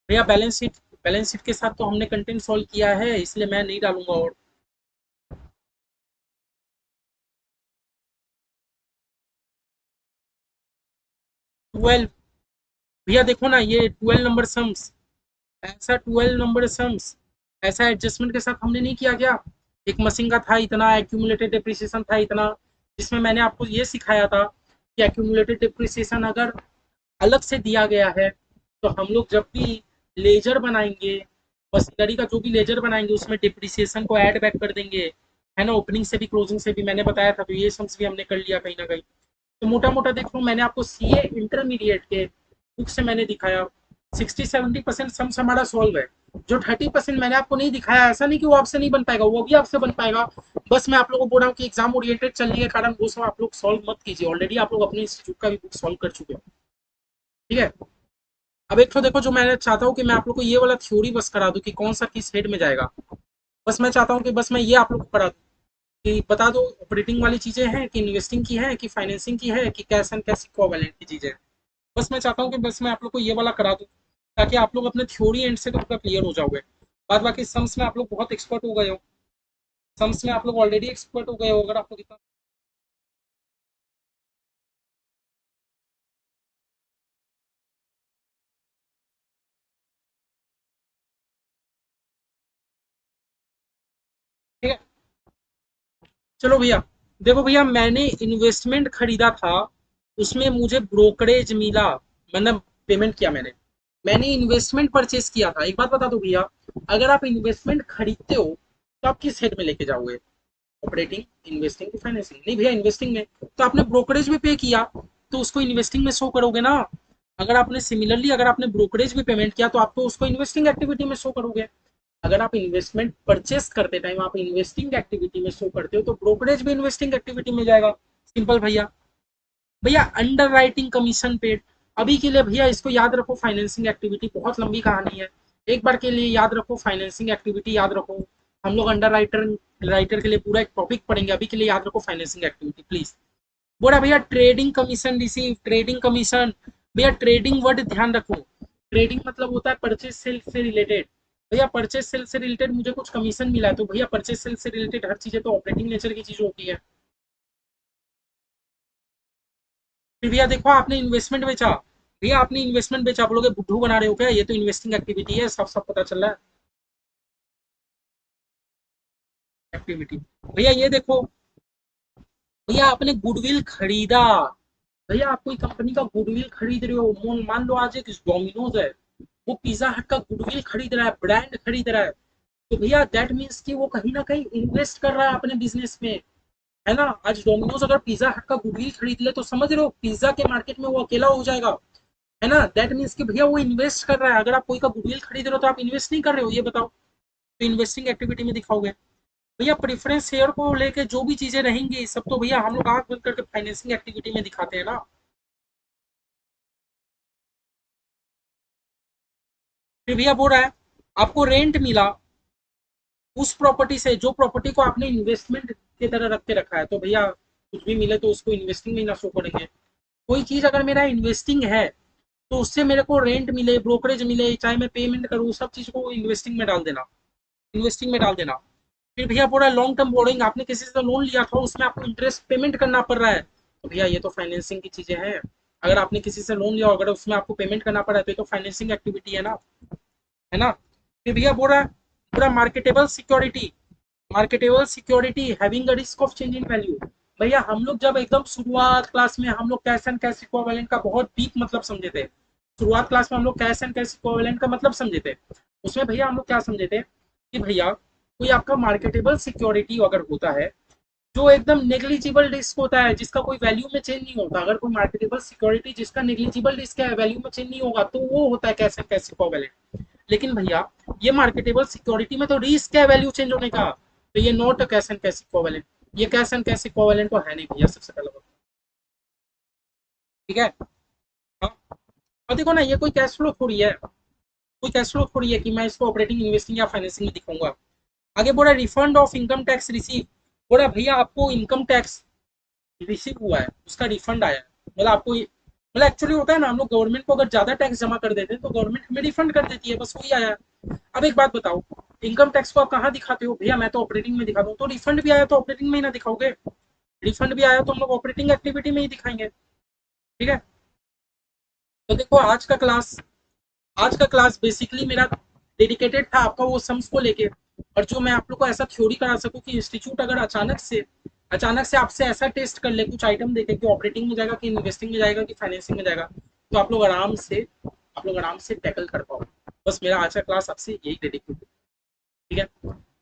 भैया बैलेंस शीट के साथ तो हमने कंटेंट सॉल्व किया है, इसलिए मैं नहीं डालूंगा। और 12, भैया देखो ना ये 12 नंबर सम्स, ऐसा 12 नंबर सम्स ऐसा एडजस्टमेंट के साथ हमने नहीं किया क्या? एक मशीन का था इतना, एक्यूमुलेटेड डिप्रिसिएशन था इतना, जिसमें मैंने आपको ये सिखाया था कि एक्यूमुलेटेड डिप्रिसिएशन अगर अलग से दिया गया है तो हम लोग जब भी लेजर बनाएंगे, मशीनरी का जो भी लेजर बनाएंगे उसमें डिप्रिसिएशन को ऐड बैक कर देंगे, है ना। ओपनिंग से भी क्लोजिंग से भी मैंने बताया था, तो ये सम्स भी हमने कर लिया कहीं ना कहीं। तो मोटा मोटा देखो मैंने आपको सीए इंटरमीडिएट के बुक से मैंने दिखाया, 60-70% सम्स हमारा सॉल्व है। जो 30% मैंने आपको नहीं दिखाया, ऐसा नहीं कि वो आपसे नहीं बन पाएगा, वो भी आपसे बन पाएगा। बस मैं आप लोगों को बोल रहा हूँ कि एग्जाम ओरिएंटेड चलने के कारण वो सब आप लोग सॉल्व मत कीजिए, ऑलरेडी आप लोग अपने इंस्टीट्यूट का भी बुक सॉल्व कर चुके हो। ठीक है, अब एक तो देखो जो मैं चाहता हूँ कि मैं आप लोग को ये वाला थ्योरी बस करा दूं कि कौन सा किस हेड में जाएगा। बस मैं चाहता हूँ कि बस मैं ये आप लोग को करा दूं कि बता दो ऑपरेटिंग वाली चीजें हैं कि इन्वेस्टिंग की है कि फाइनेंसिंग की है कि कैश एंड कैश इक्विवेलेंट की चीजें हैं। बस मैं चाहता हूँ कि बस मैं आप लोग को ये वाला करा दूं, ताकि आप लोग अपने थ्योरी एंड से तो पूरा क्लियर हो जाओगे। बाद बाकी सम्स में आप लोग बहुत एक्सपर्ट हो गए हो, सम्स में आप लोग ऑलरेडी एक्सपर्ट हो गए हो, अगर आप लोग इतना। ठीक है, चलो भैया, देखो भैया मैंने इन्वेस्टमेंट खरीदा था, उसमें मुझे ब्रोकरेज मिला, मतलब पेमेंट किया मैंने। मैंने इन्वेस्टमेंट परचेज किया था। एक बात बता दो भैया, अगर आप इन्वेस्टमेंट खरीदते हो तो आप किस हेड में लेके जाओगे? ऑपरेटिंग, इन्वेस्टिंग की फाइनेंसिंग नहीं भैया, इन्वेस्टिंग में तो आपने ब्रोकरेज भी पे किया तो उसको इन्वेस्टिंग में शो करोगे ना। अगर आपने सिमिलरली अगर आपने ब्रोकरेज भी पेमेंट किया तो आप तो उसको इन्वेस्टिंग एक्टिविटी में शो करोगे। अगर आप इन्वेस्टमेंट परचेस करते टाइम आप इन्वेस्टिंग एक्टिविटी में शो करते हो तो ब्रोकरेज भी इन्वेस्टिंग एक्टिविटी में जाएगा। सिंपल भैया। भैया अंडर राइटिंग कमीशन पेड, अभी के लिए भैया इसको याद रखो, फाइनेंसिंग एक्टिविटी बहुत लंबी कहानी है। एक बार के लिए याद रखो, फाइनेंसिंग एक्टिविटी याद रखो। हम लोग अंडर राइटर राइटर के लिए पूरा एक टॉपिक पढ़ेंगे, अभी के लिए याद रखो फाइनेंसिंग एक्टिविटी प्लीज। बोला भैया trading commission receive, trading commission. भैया ट्रेडिंग वर्ड ध्यान रखो, ट्रेडिंग मतलब होता है परचेज सेल से रिलेटेड। भैया परचेज सेल से रिलेटेड मुझे कुछ कमीशन मिला है तो भैया परचेज सेल से रिलेटेड हर चीजें तो ऑपरेटिंग नेचर की चीज होती है। फिर भैया देखो आपने इन्वेस्टमेंट बेचा, भैया आपने इन्वेस्टमेंट बेचा, आप लोग बुद्धू बना रहे हो क्या, ये तो इन्वेस्टिंग एक्टिविटी है, सब सब पता चल रहा है एक्टिविटी। भैया ये देखो, भैया आपने गुडविल खरीदा, भैया आप कोई कंपनी का गुडविल खरीद रहे हो, मान लो आज एक डोमिनोज है, वो पिज्जा हट का गुडविल खरीद रहा है, ब्रांड खरीद रहा है, तो भैया दैट मीन्स कि वो कहीं ना कहीं इन्वेस्ट कर रहा है अपने बिजनेस में, है ना। आज डोमिनोज अगर पिज्जा हट का गुडविल खरीद ले तो समझ रहे हो पिज्जा के मार्केट में वो अकेला हो जाएगा, है ना। दैट मीन्स कि भैया वो इन्वेस्ट कर रहा है। अगर आप कोई का गुडविल खरीद रहे हो तो आप इन्वेस्ट नहीं कर रहे हो, ये बताओ, तो इन्वेस्टिंग एक्टिविटी में दिखाओगे। भैया प्रेफरेंस शेयर को लेके जो भी चीजें रहेंगी सब तो भैया हम लोग आंख बंद करके फाइनेंसिंग एक्टिविटी में दिखाते हैं ना। फिर भैया बोल रहा है आपको रेंट मिला उस प्रॉपर्टी से जो प्रॉपर्टी को आपने इन्वेस्टमेंट की तरह रख के रखा है, तो भैया कुछ भी मिले तो उसको इन्वेस्टिंग में ना शो करेंगे। कोई चीज अगर मेरा इन्वेस्टिंग है तो उससे मेरे को रेंट मिले, ब्रोकरेज मिले, चाहे मैं पेमेंट करूँ, सब चीज को इन्वेस्टिंग में डाल देना, इन्वेस्टिंग में डाल देना। फिर भैया पूरा लॉन्ग टर्म बोर्डिंग, आपने किसी से लोन लिया था उसमें आपको इंटरेस्ट पेमेंट करना पड़ रहा है, तो भैया ये तो फाइनेंसिंग की चीजें हैं। अगर आपने किसी से लोन लिया अगर उसमें आपको पेमेंट करना पड़ा है तो ये तो फाइनेंसिंग एक्टिविटी है ना, है ना। फिर भैया बोल रहा है पूरा marketable security, marketable security having a risk of change in value. भैया हम लोग जब एकदम शुरुआत क्लास में हम लोग कैश एंड कैश इक्विवेलेंट का बहुत डीप मतलब समझे थे, शुरुआत क्लास में हम लोग कैश एंड कैश इक्विवेलेंट का मतलब समझे थे। उसमें भैया हम लोग क्या समझे थे कि भैया कोई आपका मार्केटेबल सिक्योरिटी अगर होता है जो एकदम नेग्लिजिबल रिस्क होता है जिसका कोई वैल्यू में चेंज नहीं होता, अगर कोई मार्केटेबल सिक्योरिटी जिसका नेग्लिजिबल रिस्क है वैल्यू में चेंज नहीं होगा तो वो होता है कैश एंड कैश इक्विवेलेंट। लेकिन भैया ये मार्केटेबल सिक्योरिटी में तो रिस्क है वैल्यू चेंज होने का, तो ये not cash and cash equivalent, ये कैश एंड कैश इक्विवेलेंट तो है नहीं भैया, सबसे पहले बात। ठीक है। हाँ। और देखो ना ये कोई कैश फ्लो थोड़ी है, कोई कैश फ्लो थोड़ी है कि मैं इसको ऑपरेटिंग, इन्वेस्टिंग या फाइनेंसिंग में दिखाऊंगा। आगे बोला refund of income tax receive, बोला भैया आपको इनकम टैक्स रिसीव हुआ है, उसका रिफंड आया है, मतलब आपको मतलब एक्चुअली होता है ना हम लोग गवर्नमेंट को अगर ज्यादा टैक्स जमा कर देते हैं तो गवर्नमेंट हमें रिफंड कर देती है, बस वही आया है। अब एक बात बताओ, इनकम टैक्स को आप कहाँ दिखाते हो, भैया मैं तो ऑपरेटिंग में दिखाता हूँ, तो रिफंड भी आया तो ऑपरेटिंग में ही ना दिखाओगे, रिफंड भी आया तो हम लोग ऑपरेटिंग एक्टिविटी में ही दिखाएंगे। ठीक है। तो देखो आज का क्लास बेसिकली मेरा डेडिकेटेड था आपका वो सम्स को लेके, और जो मैं आप लोग को ऐसा थ्योरी करा सकूं कि इंस्टीट्यूट अगर अचानक से आपसे ऐसा टेस्ट कर ले कुछ आइटम देके कि ऑपरेटिंग में जाएगा कि इन्वेस्टिंग में जाएगा कि फाइनेंसिंग में जाएगा, तो आप लोग आराम से टैकल कर पाओ। बस मेरा आज का क्लास आपसे यही डेडिकेटेड। ठीक है।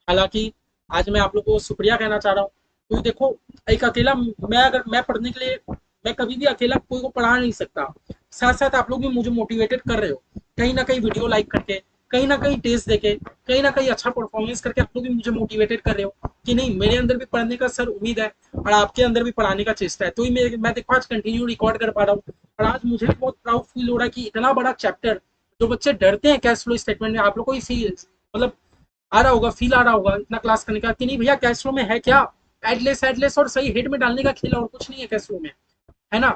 हालांकि आज मैं आप लोग को शुक्रिया कहना चाह रहा हूँ क्योंकि देखो एक अकेला मैं अगर मैं पढ़ने के लिए मैं कभी भी अकेला कोई को पढ़ा नहीं सकता, साथ साथ आप लोग भी मुझे मोटिवेटेड कर रहे हो कहीं ना कहीं वीडियो लाइक करके, कहीं ना कहीं टेस्ट देके, कहीं ना कहीं अच्छा परफॉर्मेंस करके आप लोग भी मुझे मोटिवेटेड कर रहे हो कि नहीं मेरे अंदर भी पढ़ने का सर उम्मीद है और आपके अंदर भी पढ़ाने का चेष्टा है, तो ही मैं देखो आज कंटिन्यू रिकॉर्ड कर पा रहा हूँ। और आज मुझे भी बहुत प्राउड फील हो रहा है कि इतना बड़ा चैप्टर, जो बच्चे डरते हैं कैश फ्लो स्टेटमेंट में, आप लोग को ही फील मतलब आ रहा होगा, फील आ रहा होगा इतना क्लास करने का कि नहीं भैया कैश फ्लो में है क्या, एडलेस और सही हेड में डालने का खेल और कुछ नहीं है कैश फ्लो में, है ना।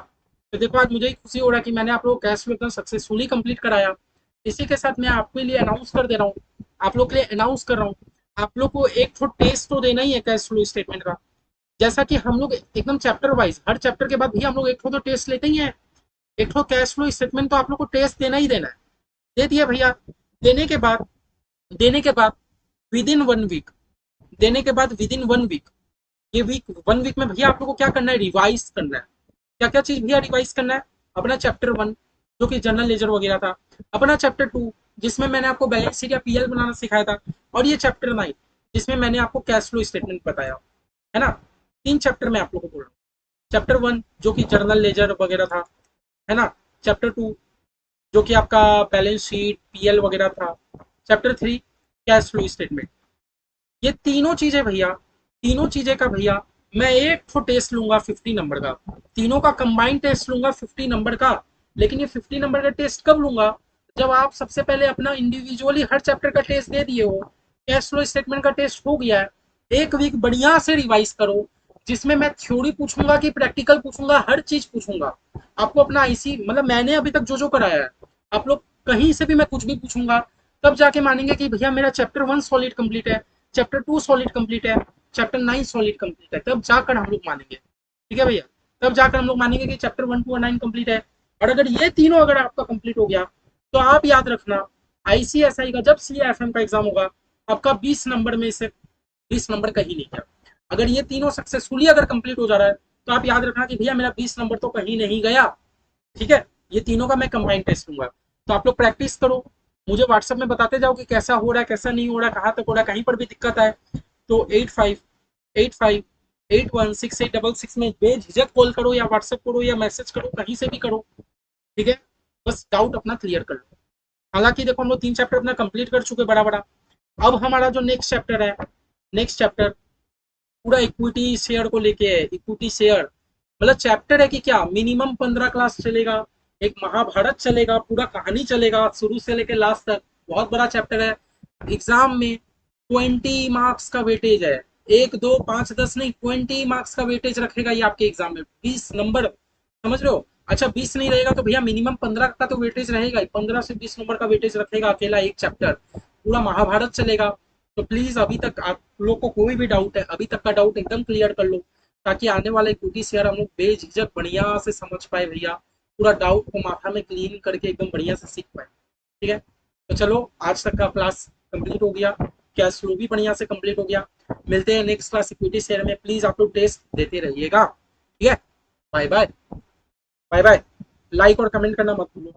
तो देखो आज मुझे खुशी हो रहा है कि मैंने आप लोगों को कैश फ्लो एकदम सक्सेसफुली कंप्लीट कराया। इसी के साथ मैं आपके लिए अनाउंस कर दे रहा हूँ, आप लोग के लिए अनाउंस कर रहा हूँ, आप लोग को एक तो टेस्ट तो देना ही है कैश फ्लो स्टेटमेंट का। जैसा कि हम लोग एकदम चैप्टर वाइज हर चैप्टर के बाद भी हम लोग एक तो टेस्ट लेते ही हैं, एक तो कैश फ्लो स्टेटमेंट तो आप लोग को टेस्ट देना ही देना है, दे दिया भैया। देने के बाद देने के बाद विद इन 1 वीक, देने के बाद विद इन 1 वीक, ये वीक 1 वीक में भैया आप लोग को क्या करना है, रिवाइज करना है। क्या क्या चीज भैया रिवाइज करना है, अपना चैप्टर 1 जो कि जनरल लेजर वगैरह था, अपना चैप्टर 2 जिसमें मैंने आपको बैलेंस शीट या पीएल बनाना सिखाया था, और ये चैप्टर 9 जिसमें मैंने आपको कैश फ्लो स्टेटमेंट बताया। है ना। 3 चैप्टर मैं आप लोगों को बोल रहा हूँ। चैप्टर 1 जो कि जर्नल लेजर वगैरह था, है ना। चैप्टर 2 जो कि आपका बैलेंस शीट पीएल वगैरह था। Chapter 3 cash flow statement. ये तीनों चीजें भैया, तीनों चीजें का भैया मैं एक तो टेस्ट लूंगा 50 नंबर का, तीनों का कंबाइंड टेस्ट लूंगा 50 नंबर का। लेकिन ये 50 नंबर का टेस्ट कब लूंगा, जब आप सबसे पहले अपना इंडिविजुअली हर चैप्टर का टेस्ट दे दिए हो, कैश फ्लो स्टेटमेंट का टेस्ट हो गया है, एक वीक बढ़िया से रिवाइज करो, जिसमें मैं थ्योरी पूछूंगा कि प्रैक्टिकल पूछूंगा, हर चीज पूछूंगा। आपको अपना आईसी मतलब मैंने अभी तक जो जो कराया है, आप लोग कहीं से भी मैं कुछ भी पूछूंगा, तब जाके मानेंगे कि भैया मेरा चैप्टर 1 सॉलिड कंप्लीट है, चैप्टर 2 सॉलिड कंप्लीट है, चैप्टर 9 सॉलिड कंप्लीट है, तब जाकर हम लोग मानेंगे। ठीक है भैया, तब जाकर हम लोग मानेंगे कि चैप्टर 1 टू 9 कंप्लीट है। और अगर ये तीनों अगर आपका कंप्लीट हो गया, तो आप याद रखना आईसीएसआई का जब सीएफएम का एग्जाम होगा, आपका 20 नंबर में से 20 नंबर कहीं नहीं गया। अगर ये तीनों सक्सेसफुली अगर कंप्लीट हो जा रहा है, तो आप याद रखना कि भैया मेरा 20 नंबर तो कहीं नहीं गया। ठीक है, ये तीनों का मैं कंबाइंड टेस्ट लूंगा। तो आप लोग प्रैक्टिस करो, मुझे व्हाट्सएप में बताते जाओ कि कैसा हो रहा है कैसा नहीं हो रहा है, कहाँ तक हो रहा है, कहीं पर भी दिक्कत है तो 8585816866 में बेझिझक कॉल करो या व्हाट्सएप करो या मैसेज करो, कहीं से भी करो। ठीक है, बस डाउट अपना क्लियर कर लो। हालांकि देखो हम लोग 3 चैप्टर अपना कंप्लीट कर चुके बड़ा बड़ा। अब हमारा जो नेक्स्ट चैप्टर है, नेक्स्ट चैप्टर पूरा इक्विटी शेयर को लेके है। इक्विटी शेयर मतलब चैप्टर है कि क्या मिनिमम 15 क्लास चलेगा, एक महाभारत चलेगा, पूरा कहानी चलेगा शुरू से लेके लास्ट तक। बहुत बड़ा चैप्टर है। एग्जाम में 20 मार्क्स का वेटेज है, 1 2 5 10 नहीं, 20 मार्क्स का वेटेज रखेगा ये आपके एग्जाम में, 20 नंबर, समझ रहे हो। अच्छा 20 नहीं रहेगा तो भैया मिनिमम 15 का तो वेटेज रहेगा ही, 15 से 20 नंबर का वेटेज रखेगा अकेला एक चैप्टर। पूरा महाभारत चलेगा। तो प्लीज अभी तक आप लोग को कोई भी डाउट है, अभी तक का डाउट एकदम क्लियर कर लो, ताकि आने वाले क्यूटी शेयर हम लोग बेझिझक बढ़िया से समझ पाए भैया, पूरा डाउट को माथा में क्लीन करके एकदम बढ़िया से सीख पाए। ठीक है, तो चलो आज तक का क्लास कंप्लीट हो गया, कैश फ्लो भी बढ़िया से कंप्लीट हो गया। मिलते हैं नेक्स्ट क्लास इक्विटी शेयर में, प्लीज आप लोग टेस्ट देते रहिएगा। ठीक है, bye bye. Bye bye. Like और कमेंट करना मत भूलो।